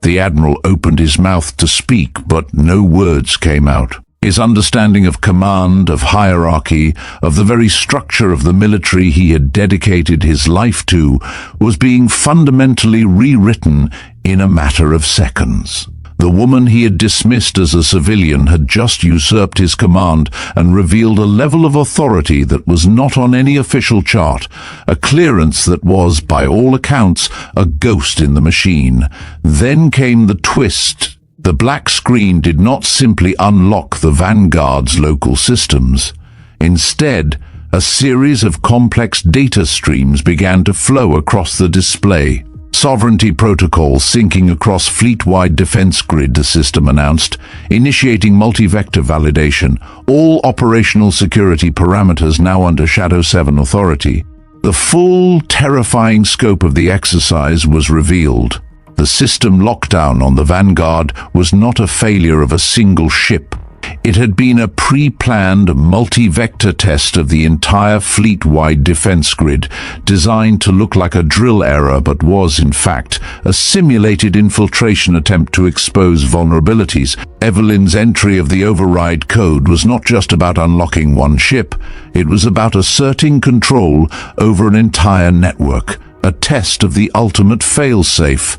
The Admiral opened his mouth to speak, but no words came out. His understanding of command, of hierarchy, of the very structure of the military he had dedicated his life to, was being fundamentally rewritten in a matter of seconds. The woman he had dismissed as a civilian had just usurped his command and revealed a level of authority that was not on any official chart, a clearance that was, by all accounts, a ghost in the machine. Then came the twist. The black screen did not simply unlock the Vanguard's local systems. Instead, a series of complex data streams began to flow across the display. Sovereignty protocol syncing across fleet-wide defense grid, the system announced, initiating multi-vector validation, all operational security parameters now under Shadow 7 authority. The full, terrifying scope of the exercise was revealed. The system lockdown on the Vanguard was not a failure of a single ship. It had been a pre-planned multi-vector test of the entire fleet-wide defense grid, designed to look like a drill error but was, in fact, a simulated infiltration attempt to expose vulnerabilities. Evelyn's entry of the override code was not just about unlocking one ship, it was about asserting control over an entire network, a test of the ultimate fail-safe.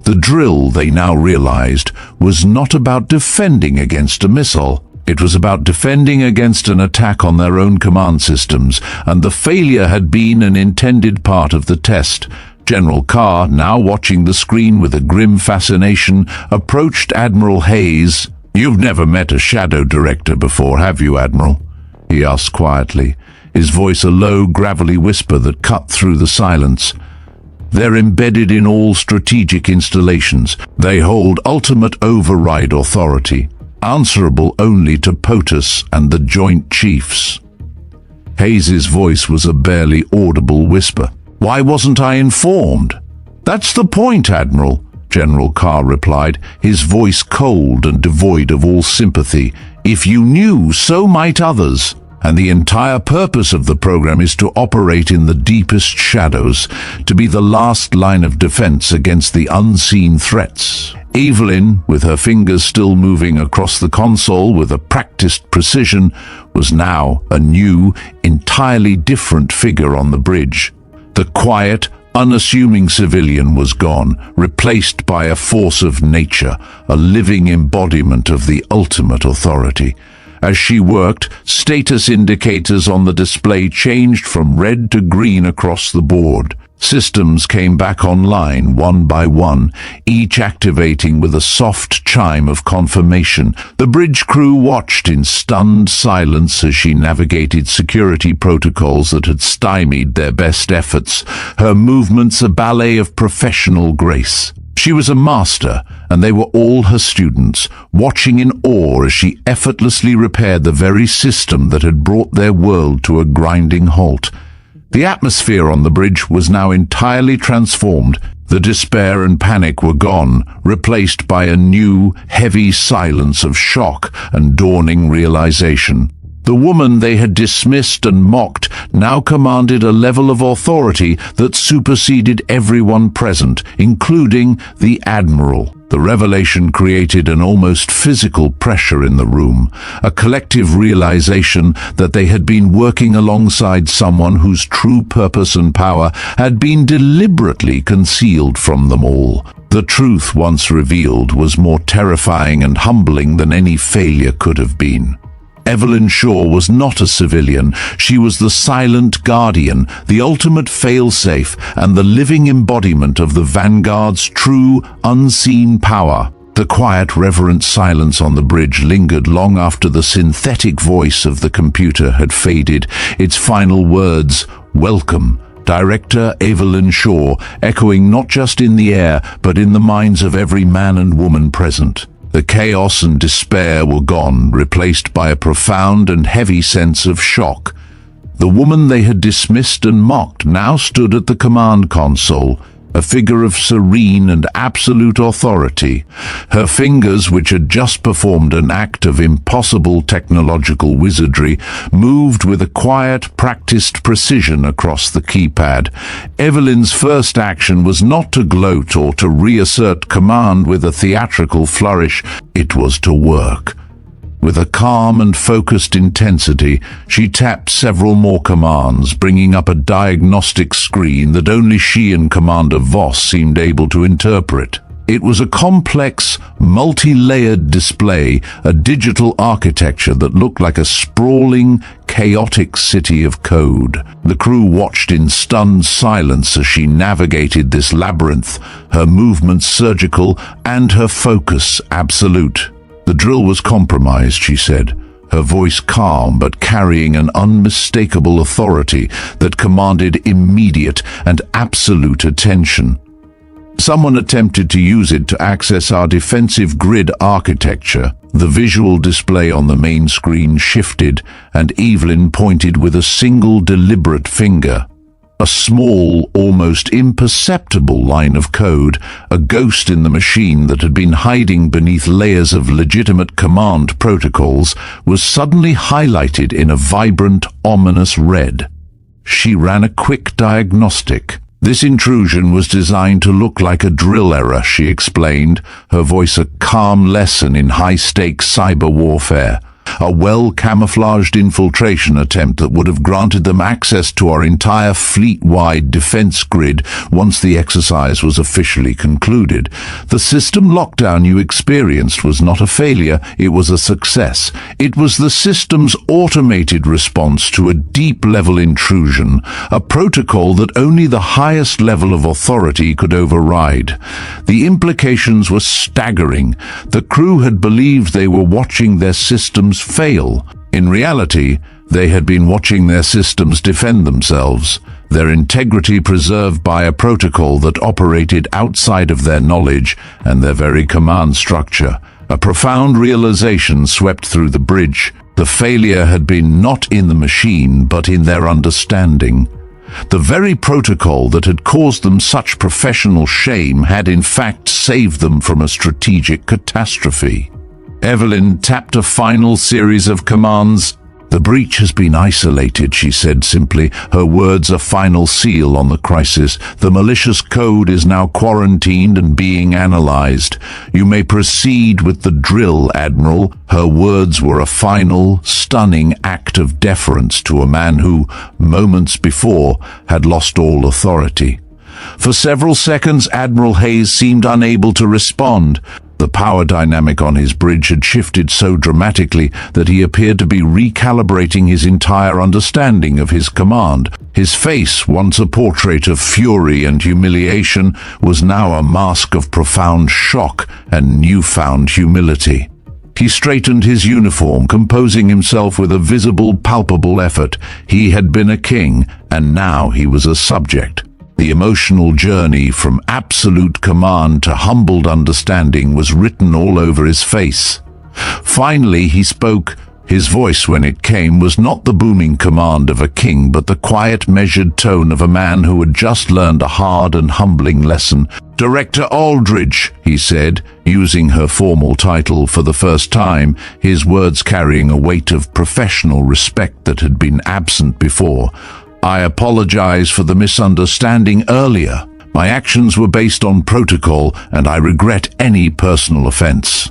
The drill, they now realized, was not about defending against a missile. It was about defending against an attack on their own command systems, and the failure had been an intended part of the test. General Carr, now watching the screen with a grim fascination, approached Admiral Hayes. "You've never met a Shadow Director before, have you, Admiral?" he asked quietly, his voice a low, gravelly whisper that cut through the silence. "They're embedded in all strategic installations. They hold ultimate override authority, answerable only to POTUS and the Joint Chiefs." Hayes's voice was a barely audible whisper. "Why wasn't I informed?" "That's the point, Admiral," General Carr replied, his voice cold and devoid of all sympathy. "If you knew, so might others. And the entire purpose of the program is to operate in the deepest shadows, to be the last line of defense against the unseen threats." Evelyn, with her fingers still moving across the console with a practiced precision, was now a new, entirely different figure on the bridge. The quiet, unassuming civilian was gone, replaced by a force of nature, a living embodiment of the ultimate authority. As she worked, status indicators on the display changed from red to green across the board. Systems came back online one by one, each activating with a soft chime of confirmation. The bridge crew watched in stunned silence as she navigated security protocols that had stymied their best efforts, her movements a ballet of professional grace. She was a master, and they were all her students, watching in awe as she effortlessly repaired the very system that had brought their world to a grinding halt. The atmosphere on the bridge was now entirely transformed. The despair and panic were gone, replaced by a new, heavy silence of shock and dawning realization. The woman they had dismissed and mocked now commanded a level of authority that superseded everyone present, including the Admiral. The revelation created an almost physical pressure in the room, a collective realization that they had been working alongside someone whose true purpose and power had been deliberately concealed from them all. The truth, once revealed, was more terrifying and humbling than any failure could have been. Evelyn Shaw was not a civilian. She was the silent guardian, the ultimate failsafe, and the living embodiment of the Vanguard's true, unseen power. The quiet, reverent silence on the bridge lingered long after the synthetic voice of the computer had faded, its final words, "Welcome, Director Evelyn Shaw," echoing not just in the air, but in the minds of every man and woman present. The chaos and despair were gone, replaced by a profound and heavy sense of shock. The woman they had dismissed and mocked now stood at the command console, a figure of serene and absolute authority. Her fingers, which had just performed an act of impossible technological wizardry, moved with a quiet, practiced precision across the keypad. Evelyn's first action was not to gloat or to reassert command with a theatrical flourish. It was to work. With a calm and focused intensity, she tapped several more commands, bringing up a diagnostic screen that only she and Commander Voss seemed able to interpret. It was a complex, multi-layered display, a digital architecture that looked like a sprawling, chaotic city of code. The crew watched in stunned silence as she navigated this labyrinth, her movements surgical and her focus absolute. "The drill was compromised," she said, her voice calm but carrying an unmistakable authority that commanded immediate and absolute attention. "Someone attempted to use it to access our defensive grid architecture." The visual display on the main screen shifted, and Evelyn pointed with a single deliberate finger. A small, almost imperceptible line of code, a ghost in the machine that had been hiding beneath layers of legitimate command protocols, was suddenly highlighted in a vibrant, ominous red. She ran a quick diagnostic. "This intrusion was designed to look like a drill error," she explained, her voice a calm lesson in high-stakes cyber warfare. "A well-camouflaged infiltration attempt that would have granted them access to our entire fleet-wide defense grid once the exercise was officially concluded. The system lockdown you experienced was not a failure, it was a success. It was the system's automated response to a deep-level intrusion, a protocol that only the highest level of authority could override." The implications were staggering. The crew had believed they were watching their systems fail. In reality, they had been watching their systems defend themselves, their integrity preserved by a protocol that operated outside of their knowledge and their very command structure. A profound realization swept through the bridge. The failure had been not in the machine, but in their understanding. The very protocol that had caused them such professional shame had in fact saved them from a strategic catastrophe. Evelyn tapped a final series of commands. "The breach has been isolated," she said simply, her words a final seal on the crisis. "The malicious code is now quarantined and being analyzed. You may proceed with the drill, Admiral." Her words were a final, stunning act of deference to a man who, moments before, had lost all authority. For several seconds, Admiral Hayes seemed unable to respond. The power dynamic on his bridge had shifted so dramatically that he appeared to be recalibrating his entire understanding of his command. His face, once a portrait of fury and humiliation, was now a mask of profound shock and newfound humility. He straightened his uniform, composing himself with a visible, palpable effort. He had been a king, and now he was a subject. The emotional journey from absolute command to humbled understanding was written all over his face. Finally, he spoke, His voice, when it came, was not the booming command of a king, but the quiet, measured tone of a man who had just learned a hard and humbling lesson. "Director Aldridge," he said, using her formal title for the first time, his words carrying a weight of professional respect that had been absent before. "I apologize for the misunderstanding earlier. My actions were based on protocol, and I regret any personal offense."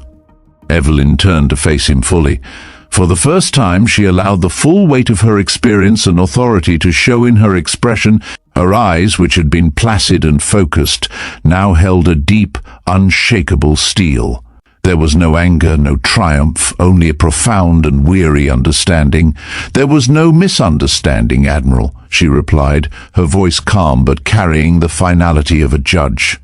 Evelyn turned to face him fully. For the first time, she allowed the full weight of her experience and authority to show in her expression. Her eyes, which had been placid and focused, now held a deep, unshakable steel. There was no anger, no triumph, only a profound and weary understanding. "There was no misunderstanding, Admiral," she replied, her voice calm but carrying the finality of a judge.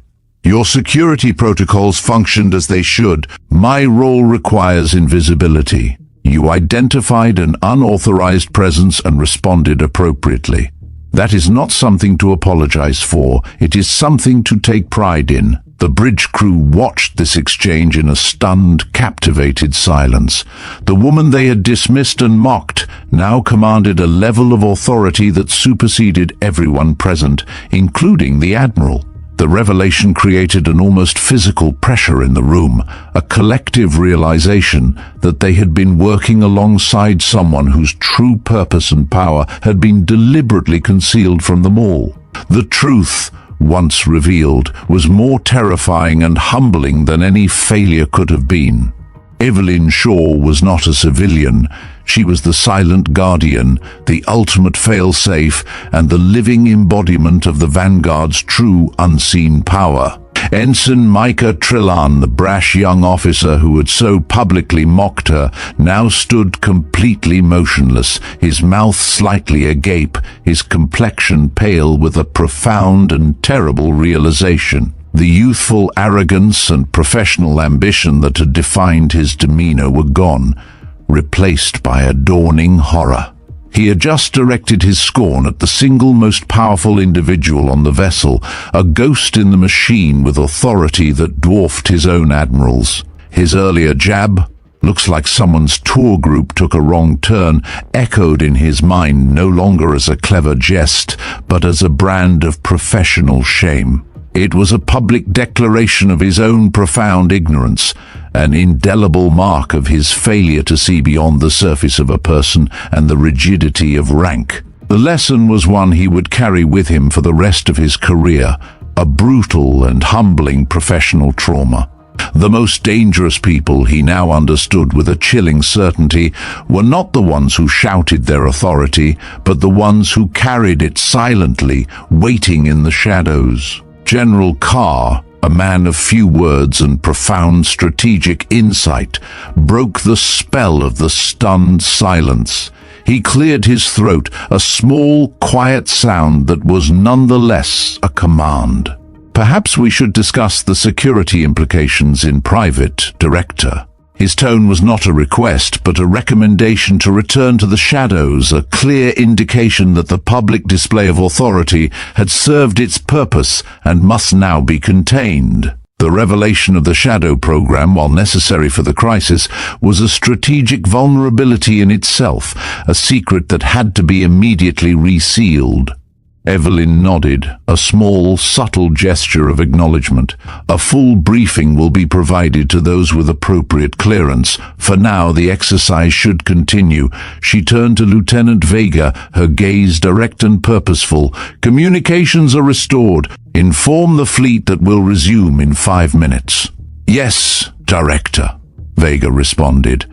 "Your security protocols functioned as they should. My role requires invisibility. You identified an unauthorized presence and responded appropriately. That is not something to apologize for. It is something to take pride in." The bridge crew watched this exchange in a stunned, captivated silence. The woman they had dismissed and mocked now commanded a level of authority that superseded everyone present, including the Admiral. The revelation created an almost physical pressure in the room, a collective realization that they had been working alongside someone whose true purpose and power had been deliberately concealed from them all. The truth, once revealed, was more terrifying and humbling than any failure could have been. Evelyn Shaw was not a civilian. She was the silent guardian, the ultimate fail-safe, and the living embodiment of the Vanguard's true unseen power. Ensign Micah Trillan, the brash young officer who had so publicly mocked her, now stood completely motionless, his mouth slightly agape, his complexion pale with a profound and terrible realization. The youthful arrogance and professional ambition that had defined his demeanor were gone, replaced by a dawning horror. He had just directed his scorn at the single most powerful individual on the vessel, a ghost in the machine with authority that dwarfed his own admirals. His earlier jab, "Looks like someone's tour group took a wrong turn," echoed in his mind no longer as a clever jest, but as a brand of professional shame. It was a public declaration of his own profound ignorance, an indelible mark of his failure to see beyond the surface of a person and the rigidity of rank. The lesson was one he would carry with him for the rest of his career, a brutal and humbling professional trauma. The most dangerous people, he now understood with a chilling certainty, were not the ones who shouted their authority, but the ones who carried it silently, waiting in the shadows. General Carr, a man of few words and profound strategic insight, broke the spell of the stunned silence. He cleared his throat, a small, quiet sound that was nonetheless a command. "Perhaps we should discuss the security implications in private, Director." His tone was not a request, but a recommendation to return to the shadows, a clear indication that the public display of authority had served its purpose and must now be contained. The revelation of the shadow program, while necessary for the crisis, was a strategic vulnerability in itself, a secret that had to be immediately resealed. Evelyn nodded, a small, subtle gesture of acknowledgement. "A full briefing will be provided to those with appropriate clearance. For now, the exercise should continue." She turned to Lieutenant Vega, her gaze direct and purposeful. "Communications are restored. Inform the fleet that we'll resume in 5 minutes." "Yes, Director," Vega responded,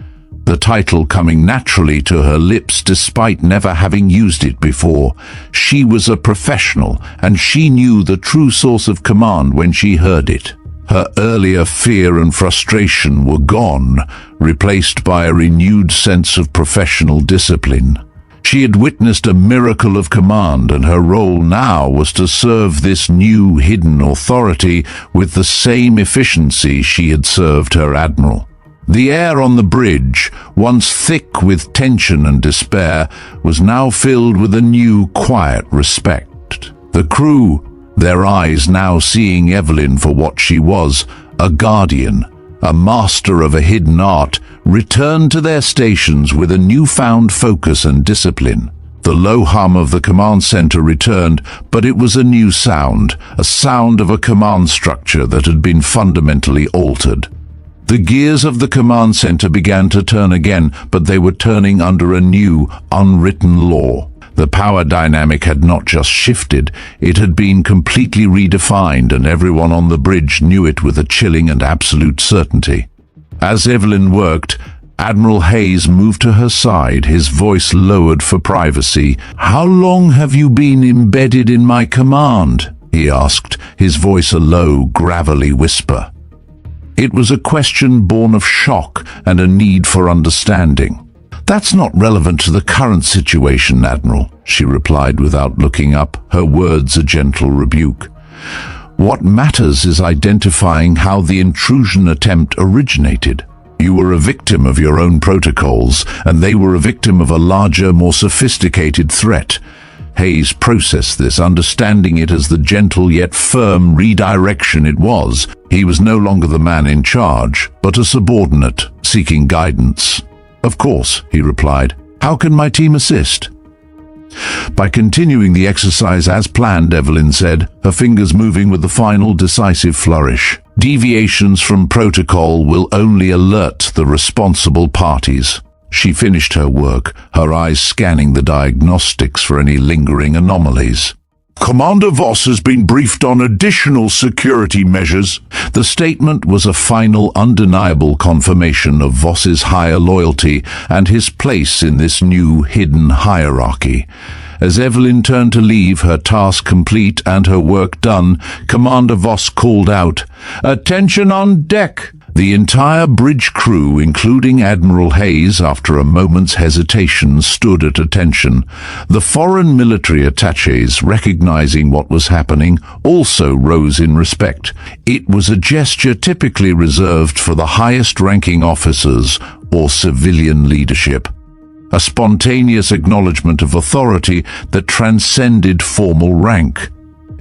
the title coming naturally to her lips despite never having used it before. She was a professional, and she knew the true source of command when she heard it. Her earlier fear and frustration were gone, replaced by a renewed sense of professional discipline. She had witnessed a miracle of command, and her role now was to serve this new hidden authority with the same efficiency she had served her Admiral. The air on the bridge, once thick with tension and despair, was now filled with a new, quiet respect. The crew, their eyes now seeing Evelyn for what she was, a guardian, a master of a hidden art, returned to their stations with a newfound focus and discipline. The low hum of the command center returned, but it was a new sound, a sound of a command structure that had been fundamentally altered. The gears of the command center began to turn again, but they were turning under a new, unwritten law. The power dynamic had not just shifted, it had been completely redefined, and everyone on the bridge knew it with a chilling and absolute certainty. As Evelyn worked, Admiral Hayes moved to her side, his voice lowered for privacy. "How long have you been embedded in my command?" he asked, his voice a low, gravelly whisper. It was a question born of shock and a need for understanding. "That's not relevant to the current situation, Admiral," she replied without looking up, her words a gentle rebuke. "What matters is identifying how the intrusion attempt originated. You were a victim of your own protocols, and they were a victim of a larger, more sophisticated threat." Hayes processed this, understanding it as the gentle yet firm redirection it was. He was no longer the man in charge, but a subordinate, seeking guidance. "Of course," he replied. "How can my team assist?" "By continuing the exercise as planned," Evelyn said, her fingers moving with the final decisive flourish. "Deviations from protocol will only alert the responsible parties." She finished her work, her eyes scanning the diagnostics for any lingering anomalies. "Commander Voss has been briefed on additional security measures." The statement was a final, undeniable confirmation of Voss's higher loyalty and his place in this new, hidden hierarchy. As Evelyn turned to leave, her task complete and her work done, Commander Voss called out, "Attention on deck!" The entire bridge crew, including Admiral Hayes, after a moment's hesitation, stood at attention. The foreign military attaches, recognizing what was happening, also rose in respect. It was a gesture typically reserved for the highest-ranking officers or civilian leadership. A spontaneous acknowledgement of authority that transcended formal rank.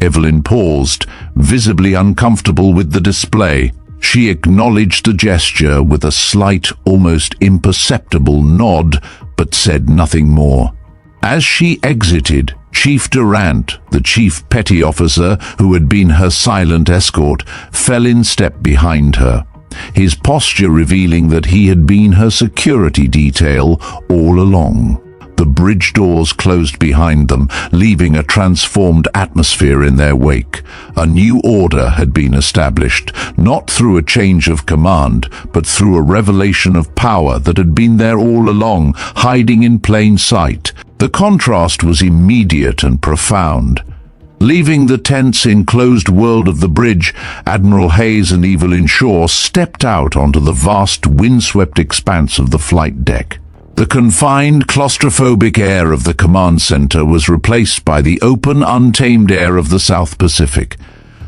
Evelyn paused, visibly uncomfortable with the display. She acknowledged the gesture with a slight, almost imperceptible nod, but said nothing more. As she exited, Chief Durant, the chief petty officer who had been her silent escort, fell in step behind her, his posture revealing that he had been her security detail all along. The bridge doors closed behind them, leaving a transformed atmosphere in their wake. A new order had been established, not through a change of command, but through a revelation of power that had been there all along, hiding in plain sight. The contrast was immediate and profound. Leaving the tense, enclosed world of the bridge, Admiral Hayes and Evelyn Shaw stepped out onto the vast, windswept expanse of the flight deck. The confined, claustrophobic air of the command center was replaced by the open, untamed air of the South Pacific.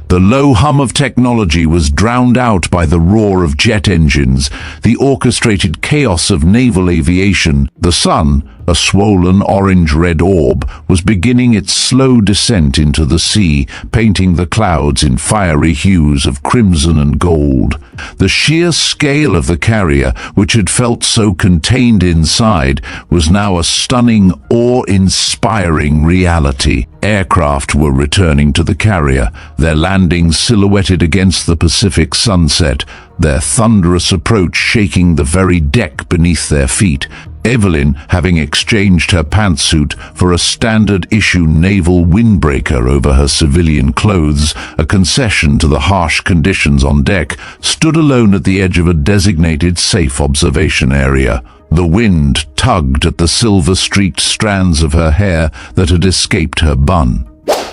The low hum of technology was drowned out by the roar of jet engines, the orchestrated chaos of naval aviation. The sun, a swollen orange-red orb, was beginning its slow descent into the sea, painting the clouds in fiery hues of crimson and gold. The sheer scale of the carrier, which had felt so contained inside, was now a stunning, awe-inspiring reality. Aircraft were returning to the carrier, their landings silhouetted against the Pacific sunset, their thunderous approach shaking the very deck beneath their feet. Evelyn, having exchanged her pantsuit for a standard-issue naval windbreaker over her civilian clothes, a concession to the harsh conditions on deck, stood alone at the edge of a designated safe observation area. The wind tugged at the silver-streaked strands of her hair that had escaped her bun.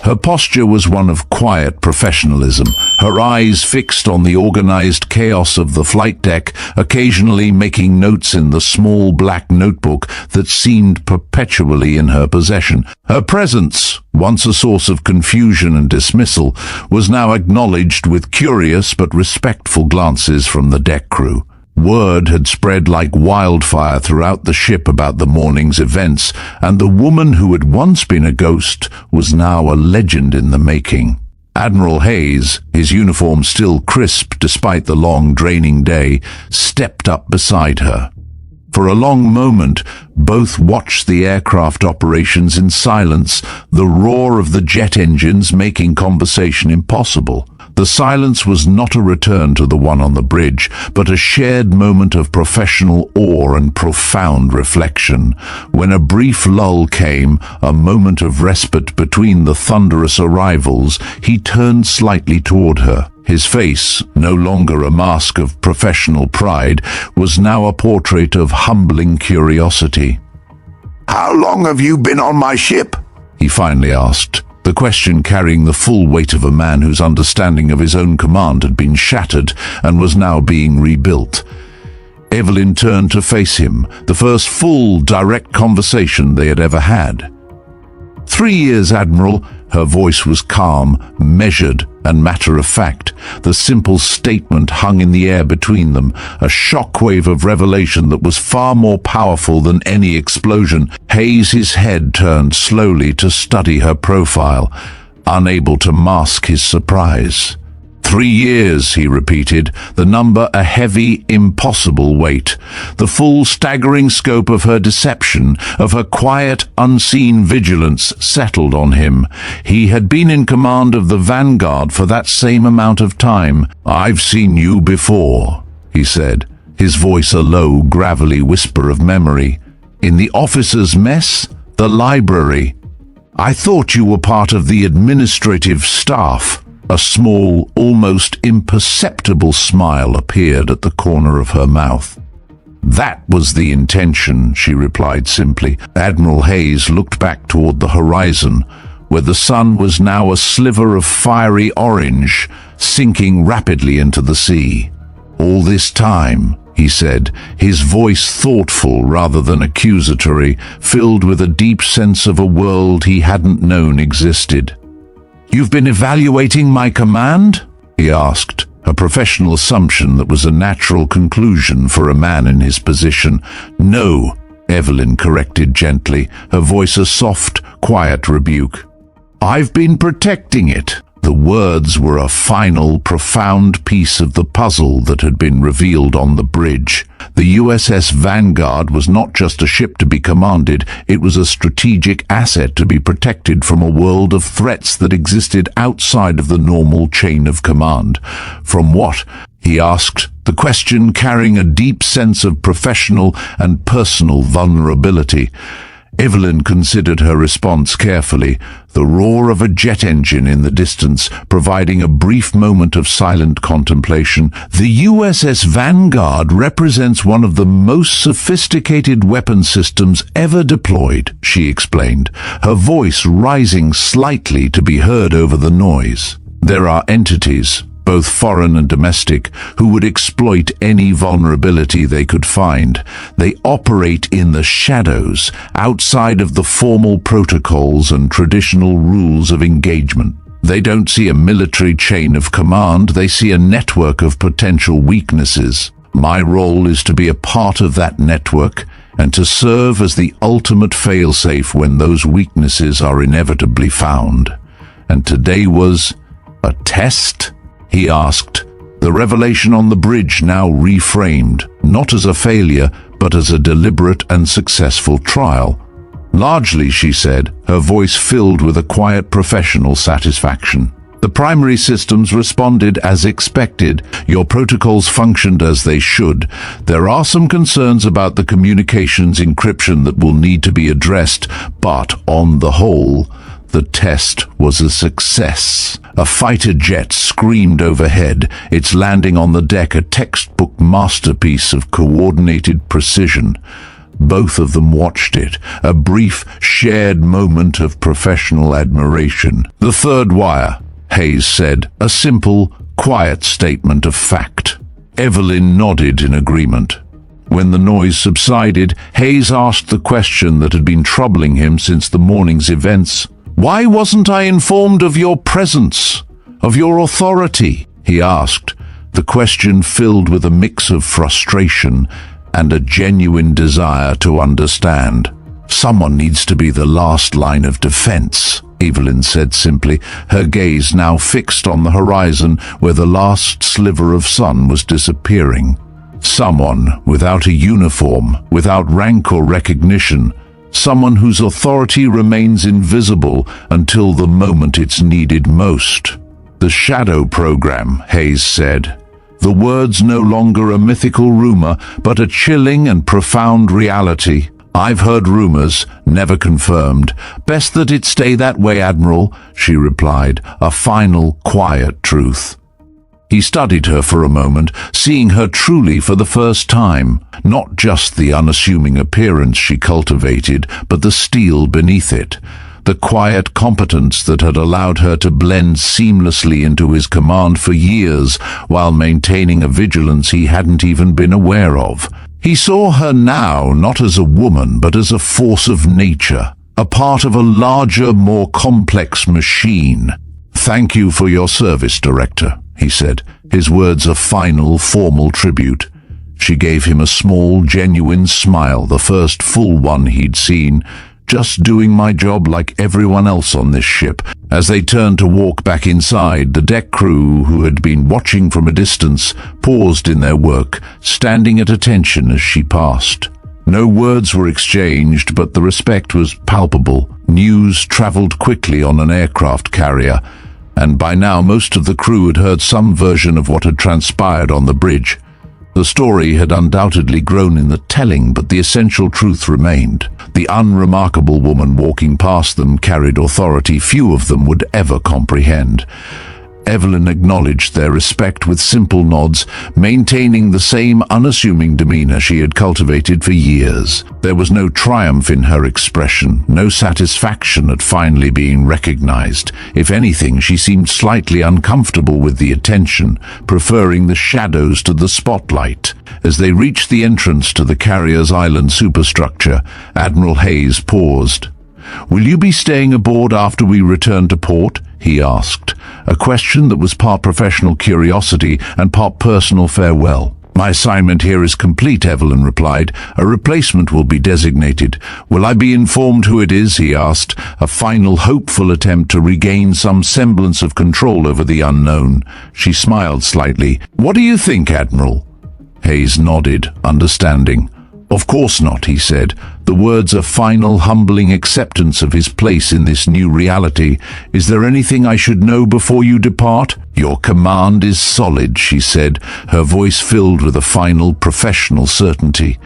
Her posture was one of quiet professionalism, her eyes fixed on the organized chaos of the flight deck, occasionally making notes in the small black notebook that seemed perpetually in her possession. Her presence, once a source of confusion and dismissal, was now acknowledged with curious but respectful glances from the deck crew. Word had spread like wildfire throughout the ship about the morning's events, and the woman who had once been a ghost was now a legend in the making. Admiral Hayes, his uniform still crisp despite the long, draining day, stepped up beside her. For a long moment, both watched the aircraft operations in silence, the roar of the jet engines making conversation impossible. The silence was not a return to the one on the bridge, but a shared moment of professional awe and profound reflection. When a brief lull came, a moment of respite between the thunderous arrivals, he turned slightly toward her. His face, no longer a mask of professional pride, was now a portrait of humbling curiosity. "How long have you been on my ship?" he finally asked, the question carrying the full weight of a man whose understanding of his own command had been shattered and was now being rebuilt. Evelyn turned to face him, the first full, direct conversation they had ever had. 3 years, Admiral." Her voice was calm, measured, and matter-of-fact. The simple statement hung in the air between them, a shockwave of revelation that was far more powerful than any explosion. Hayes' head turned slowly to study her profile, unable to mask his surprise. 3 years, he repeated, the number a heavy, impossible weight. The full, staggering scope of her deception, of her quiet, unseen vigilance, settled on him. He had been in command of the Vanguard for that same amount of time. "I've seen you before," he said, his voice a low, gravelly whisper of memory. "In the officers' mess? The library? I thought you were part of the administrative staff." A small, almost imperceptible smile appeared at the corner of her mouth. "That was the intention," she replied simply. Admiral Hayes looked back toward the horizon, where the sun was now a sliver of fiery orange, sinking rapidly into the sea. "All this time," he said, his voice thoughtful rather than accusatory, filled with a deep sense of a world he hadn't known existed. "You've been evaluating my command?" he asked, a professional assumption that was a natural conclusion for a man in his position. "No," Evelyn corrected gently, her voice a soft, quiet rebuke. "I've been protecting it." The words were a final, profound piece of the puzzle that had been revealed on the bridge. The USS Vanguard was not just a ship to be commanded, it was a strategic asset to be protected from a world of threats that existed outside of the normal chain of command. "From what?" he asked, the question carrying a deep sense of professional and personal vulnerability. Evelyn considered her response carefully, the roar of a jet engine in the distance providing a brief moment of silent contemplation. "The USS Vanguard represents one of the most sophisticated weapon systems ever deployed," she explained, her voice rising slightly to be heard over the noise. "There are entities, both foreign and domestic, who would exploit any vulnerability they could find. They operate in the shadows, outside of the formal protocols and traditional rules of engagement. They don't see a military chain of command, they see a network of potential weaknesses. My role is to be a part of that network and to serve as the ultimate failsafe when those weaknesses are inevitably found. And today was a test?" he asked, the revelation on the bridge now reframed, not as a failure, but as a deliberate and successful trial. "Largely," she said, her voice filled with a quiet professional satisfaction. "The primary systems responded as expected. Your protocols functioned as they should. There are some concerns about the communications encryption that will need to be addressed, but on the whole, the test was a success." A fighter jet screamed overhead, its landing on the deck a textbook masterpiece of coordinated precision. Both of them watched it, a brief, shared moment of professional admiration. "The third wire," Hayes said, a simple, quiet statement of fact. Evelyn nodded in agreement. When the noise subsided, Hayes asked the question that had been troubling him since the morning's events. "Why wasn't I informed of your presence, of your authority?" he asked, the question filled with a mix of frustration and a genuine desire to understand. "Someone needs to be the last line of defense," Evelyn said simply, her gaze now fixed on the horizon where the last sliver of sun was disappearing. Someone without a uniform, without rank or recognition, someone whose authority remains invisible until the moment it's needed most. The Shadow Program, Hayes said. The words no longer a mythical rumor, but a chilling and profound reality. I've heard rumors, never confirmed. Best that it stay that way, Admiral, she replied, a final, quiet truth. He studied her for a moment, seeing her truly for the first time, not just the unassuming appearance she cultivated, but the steel beneath it, the quiet competence that had allowed her to blend seamlessly into his command for years while maintaining a vigilance he hadn't even been aware of. He saw her now not as a woman, but as a force of nature, a part of a larger, more complex machine. "Thank you for your service, Director," he said, his words a final, formal tribute. She gave him a small, genuine smile, the first full one he'd seen. "Just doing my job like everyone else on this ship." As they turned to walk back inside, the deck crew, who had been watching from a distance, paused in their work, standing at attention as she passed. No words were exchanged, but the respect was palpable. News traveled quickly on an aircraft carrier, and by now most of the crew had heard some version of what had transpired on the bridge. The story had undoubtedly grown in the telling, but the essential truth remained. The unremarkable woman walking past them carried authority few of them would ever comprehend. Evelyn acknowledged their respect with simple nods, maintaining the same unassuming demeanor she had cultivated for years. There was no triumph in her expression, no satisfaction at finally being recognized. If anything, she seemed slightly uncomfortable with the attention, preferring the shadows to the spotlight. As they reached the entrance to the carrier's island superstructure, Admiral Hayes paused. "Will you be staying aboard after we return to port?" he asked, a question that was part professional curiosity and part personal farewell. "My assignment here is complete," Evelyn replied. "A replacement will be designated." "Will I be informed who it is?" he asked, a final hopeful attempt to regain some semblance of control over the unknown. She smiled slightly. "What do you think, Admiral?" Hayes nodded, understanding. "Of course not," he said, the words a final, humbling acceptance of his place in this new reality. "Is there anything I should know before you depart?" "Your command is solid," she said, her voice filled with a final, professional certainty.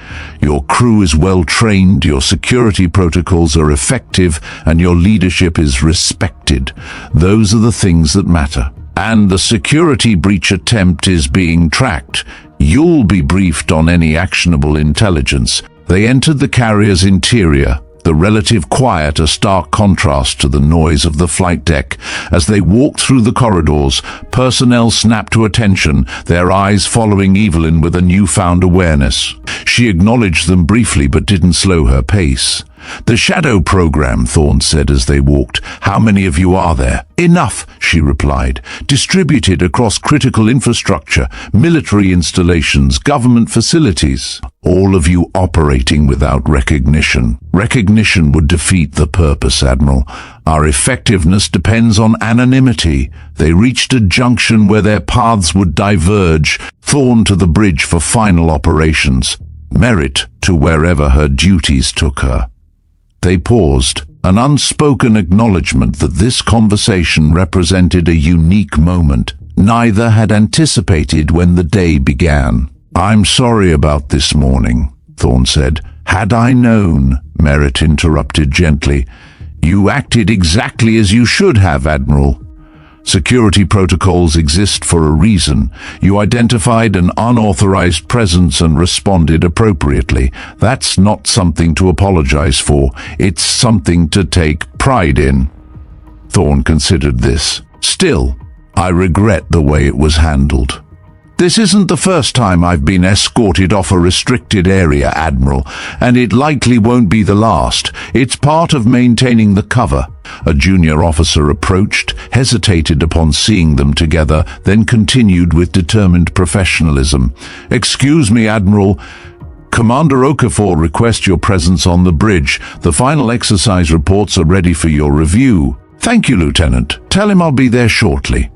"Your crew is well trained, your security protocols are effective, and your leadership is respected. Those are the things that matter. And the security breach attempt is being tracked. You'll be briefed on any actionable intelligence." They entered the carrier's interior, the relative quiet a stark contrast to the noise of the flight deck. As they walked through the corridors, personnel snapped to attention, their eyes following Evelyn with a newfound awareness. She acknowledged them briefly but didn't slow her pace. "The Shadow Program," Thorne said as they walked. "How many of you are there?" "Enough," she replied. "Distributed across critical infrastructure, military installations, government facilities. All of you operating without recognition. Recognition would defeat the purpose, Admiral. Our effectiveness depends on anonymity." They reached a junction where their paths would diverge, Thorne to the bridge for final operations, Merit to wherever her duties took her. They paused, an unspoken acknowledgement that this conversation represented a unique moment neither had anticipated when the day began. "I'm sorry about this morning," Thorne said. "Had I known," Merit interrupted gently. "You acted exactly as you should have, Admiral. Security protocols exist for a reason. You identified an unauthorized presence and responded appropriately. That's not something to apologize for. It's something to take pride in." Thorne considered this. "Still, I regret the way it was handled." "This isn't the first time I've been escorted off a restricted area, Admiral, and it likely won't be the last. It's part of maintaining the cover." A junior officer approached, hesitated upon seeing them together, then continued with determined professionalism. "Excuse me, Admiral. Commander Okafor requests your presence on the bridge. The final exercise reports are ready for your review." "Thank you, Lieutenant. Tell him I'll be there shortly."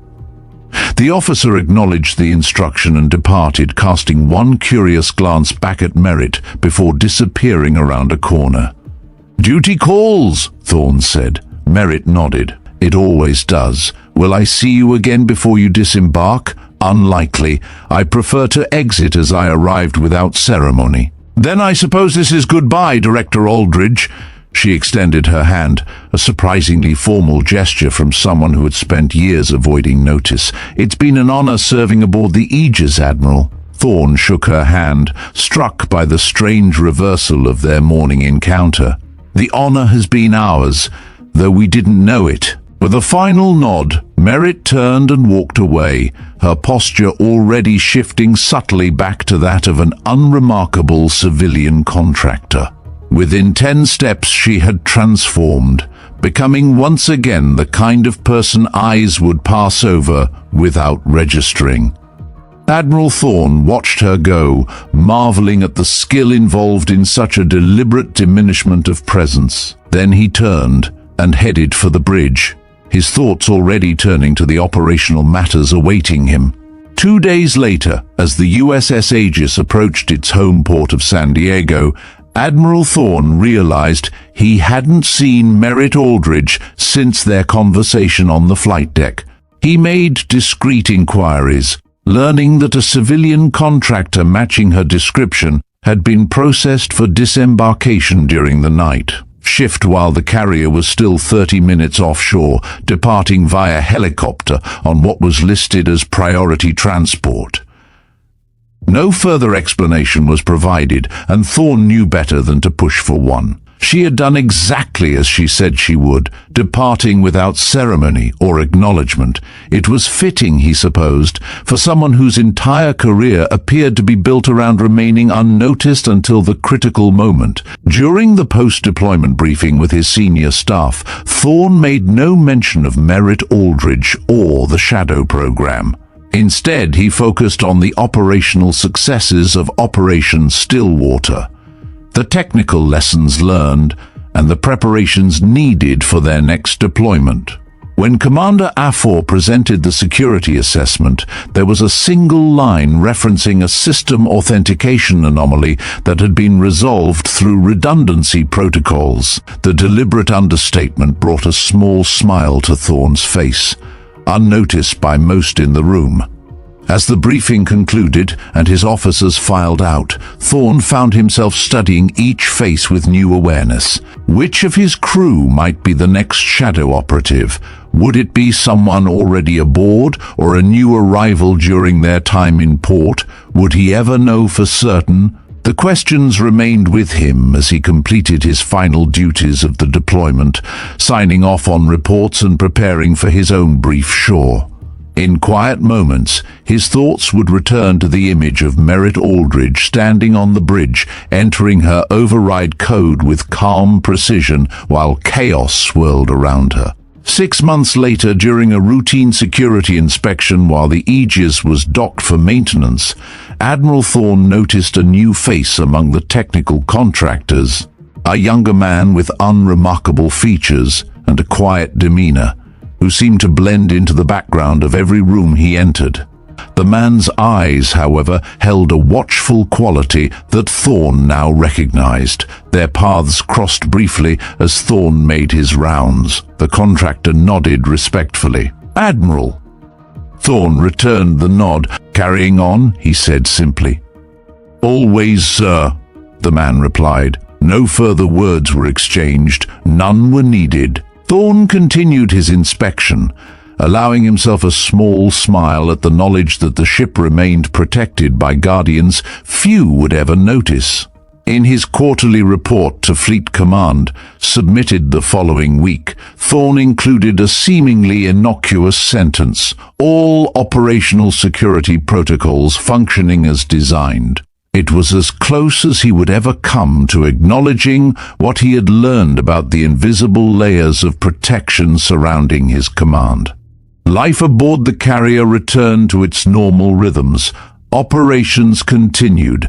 The officer acknowledged the instruction and departed, casting one curious glance back at Merritt before disappearing around a corner. "Duty calls," Thorne said. Merritt nodded. "It always does. Will I see you again before you disembark?" "Unlikely. I prefer to exit as I arrived without ceremony." "Then I suppose this is goodbye, Director Aldridge." She extended her hand, a surprisingly formal gesture from someone who had spent years avoiding notice. "It's been an honor serving aboard the Aegis, Admiral." Thorne shook her hand, struck by the strange reversal of their morning encounter. "The honor has been ours, though we didn't know it." With a final nod, Merritt turned and walked away, her posture already shifting subtly back to that of an unremarkable civilian contractor. Within 10 steps she had transformed, becoming once again the kind of person eyes would pass over without registering. Admiral Thorne watched her go, marveling at the skill involved in such a deliberate diminishment of presence. Then he turned and headed for the bridge, his thoughts already turning to the operational matters awaiting him. 2 days later, as the USS Aegis approached its home port of San Diego, Admiral Thorne realized he hadn't seen Merritt Aldridge since their conversation on the flight deck. He made discreet inquiries, learning that a civilian contractor matching her description had been processed for disembarkation during the night shift while the carrier was still 30 minutes offshore, departing via helicopter on what was listed as priority transport. No further explanation was provided, and Thorne knew better than to push for one. She had done exactly as she said she would, departing without ceremony or acknowledgement. It was fitting, he supposed, for someone whose entire career appeared to be built around remaining unnoticed until the critical moment. During the post-deployment briefing with his senior staff, Thorne made no mention of Merritt Aldridge or the Shadow program. Instead, he focused on the operational successes of Operation Stillwater, the technical lessons learned, and the preparations needed for their next deployment. When Commander Afor presented the security assessment, there was a single line referencing a system authentication anomaly that had been resolved through redundancy protocols. The deliberate understatement brought a small smile to Thorne's face, unnoticed by most in the room. As the briefing concluded and his officers filed out, Thorne found himself studying each face with new awareness. Which of his crew might be the next Shadow operative? Would it be someone already aboard or a new arrival during their time in port? Would he ever know for certain? The questions remained with him as he completed his final duties of the deployment, signing off on reports and preparing for his own brief shore. In quiet moments, his thoughts would return to the image of Merritt Aldridge standing on the bridge, entering her override code with calm precision while chaos swirled around her. 6 months later, during a routine security inspection while the Aegis was docked for maintenance, Admiral Thorne noticed a new face among the technical contractors, a younger man with unremarkable features and a quiet demeanor, who seemed to blend into the background of every room he entered. The man's eyes, however, held a watchful quality that Thorne now recognized. Their paths crossed briefly as Thorne made his rounds. The contractor nodded respectfully. "Admiral." Thorne returned the nod. "Carrying on," he said simply. "Always, sir," the man replied. No further words were exchanged. None were needed. Thorne continued his inspection, allowing himself a small smile at the knowledge that the ship remained protected by guardians few would ever notice. In his quarterly report to Fleet Command, submitted the following week, Thorne included a seemingly innocuous sentence: "All operational security protocols functioning as designed." It was as close as he would ever come to acknowledging what he had learned about the invisible layers of protection surrounding his command. Life aboard the carrier returned to its normal rhythms. Operations continued,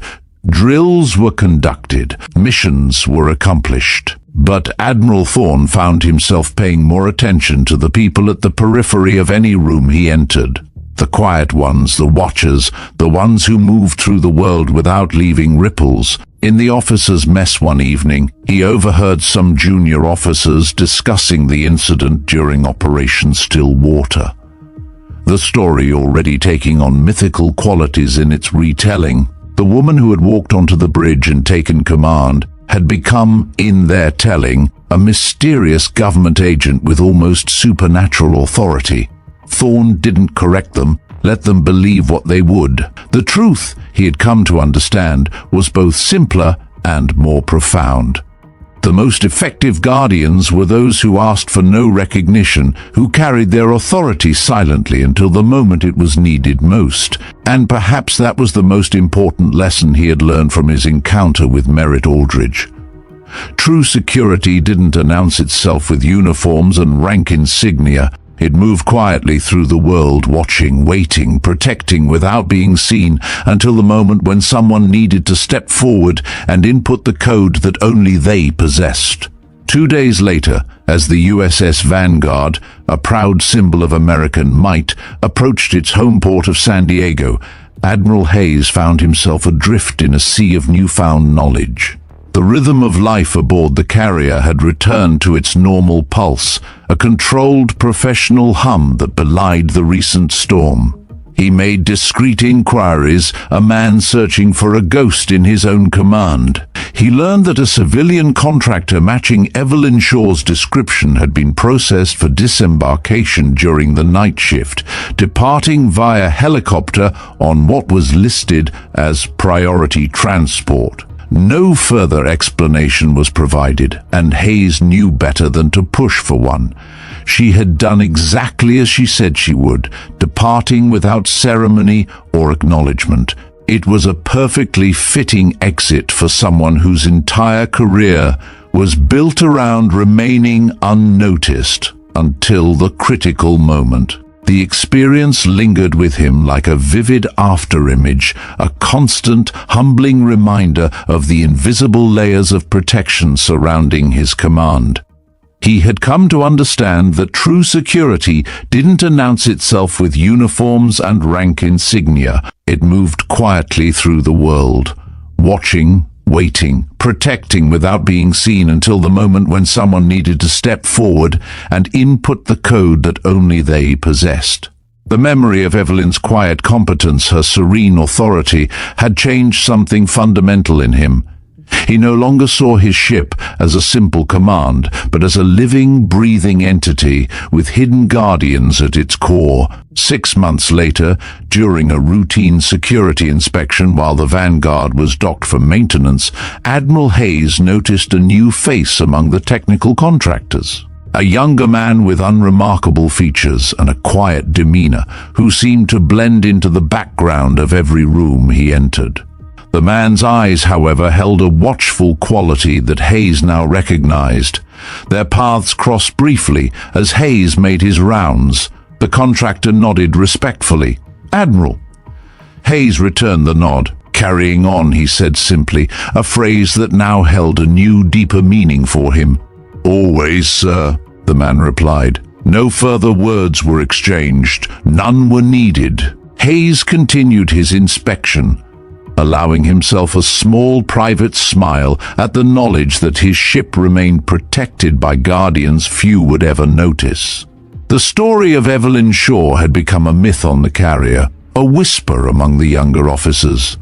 Drills were conducted, missions were accomplished. But Admiral Thorne found himself paying more attention to the people at the periphery of any room he entered. The quiet ones, the watchers, the ones who moved through the world without leaving ripples. In the officers' mess one evening, he overheard some junior officers discussing the incident during Operation Stillwater. The story already taking on mythical qualities in its retelling. The woman who had walked onto the bridge and taken command had become, in their telling, a mysterious government agent with almost supernatural authority. Thorne didn't correct them, let them believe what they would. The truth, he had come to understand, was both simpler and more profound. The most effective guardians were those who asked for no recognition, who carried their authority silently until the moment it was needed most. And perhaps that was the most important lesson he had learned from his encounter with Merritt Aldridge. True security didn't announce itself with uniforms and rank insignia. It moved quietly through the world, watching, waiting, protecting without being seen, until the moment when someone needed to step forward and input the code that only they possessed. 2 days later, as the USS Vanguard, a proud symbol of American might, approached its home port of San Diego, Admiral Hayes found himself adrift in a sea of newfound knowledge. The rhythm of life aboard the carrier had returned to its normal pulse, a controlled professional hum that belied the recent storm. He made discreet inquiries, a man searching for a ghost in his own command. He learned that a civilian contractor matching Evelyn Shaw's description had been processed for disembarkation during the night shift, departing via helicopter on what was listed as priority transport. No further explanation was provided, and Hayes knew better than to push for one. She had done exactly as she said she would, departing without ceremony or acknowledgement. It was a perfectly fitting exit for someone whose entire career was built around remaining unnoticed until the critical moment. The experience lingered with him like a vivid afterimage, a constant, humbling reminder of the invisible layers of protection surrounding his command. He had come to understand that true security didn't announce itself with uniforms and rank insignia. It moved quietly through the world, watching, waiting, protecting without being seen until the moment when someone needed to step forward and input the code that only they possessed. The memory of Evelyn's quiet competence, her serene authority, had changed something fundamental in him. He no longer saw his ship as a simple command, but as a living, breathing entity with hidden guardians at its core. 6 months later, during a routine security inspection while the Vanguard was docked for maintenance, Admiral Hayes noticed a new face among the technical contractors. A younger man with unremarkable features and a quiet demeanor, who seemed to blend into the background of every room he entered. The man's eyes, however, held a watchful quality that Hayes now recognized. Their paths crossed briefly as Hayes made his rounds. The contractor nodded respectfully. "Admiral." Hayes returned the nod. "Carrying on," he said simply, a phrase that now held a new, deeper meaning for him. "Always, sir," the man replied. No further words were exchanged. None were needed. Hayes continued his inspection, allowing himself a small private smile at the knowledge that his ship remained protected by guardians few would ever notice. The story of Evelyn Shaw had become a myth on the carrier, a whisper among the younger officers.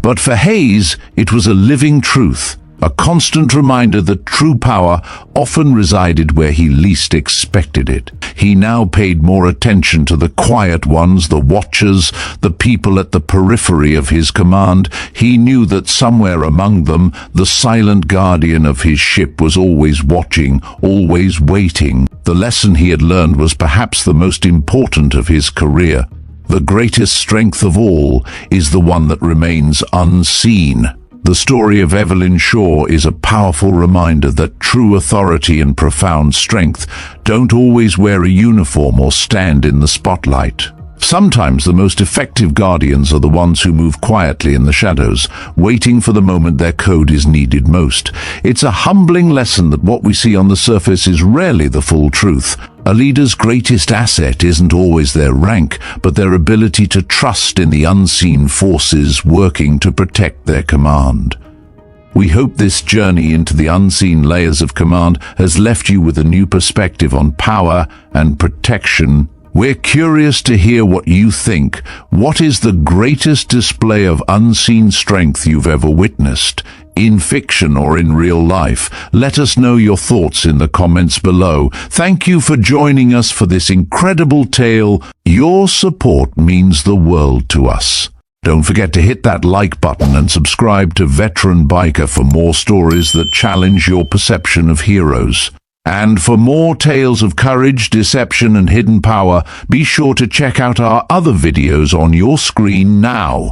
But for Hayes, it was a living truth, a constant reminder that true power often resided where he least expected it. He now paid more attention to the quiet ones, the watchers, the people at the periphery of his command. He knew that somewhere among them, the silent guardian of his ship was always watching, always waiting. The lesson he had learned was perhaps the most important of his career. The greatest strength of all is the one that remains unseen. The story of Evelyn Shaw is a powerful reminder that true authority and profound strength don't always wear a uniform or stand in the spotlight. Sometimes the most effective guardians are the ones who move quietly in the shadows, waiting for the moment their code is needed most. It's a humbling lesson that what we see on the surface is rarely the full truth. A leader's greatest asset isn't always their rank, but their ability to trust in the unseen forces working to protect their command. We hope this journey into the unseen layers of command has left you with a new perspective on power and protection. We're curious to hear what you think. What is the greatest display of unseen strength you've ever witnessed, in fiction or in real life? Let us know your thoughts in the comments below. Thank you for joining us for this incredible tale. Your support means the world to us. Don't forget to hit that like button and subscribe to Veteran Biker for more stories that challenge your perception of heroes. And for more tales of courage, deception, and hidden power, be sure to check out our other videos on your screen now.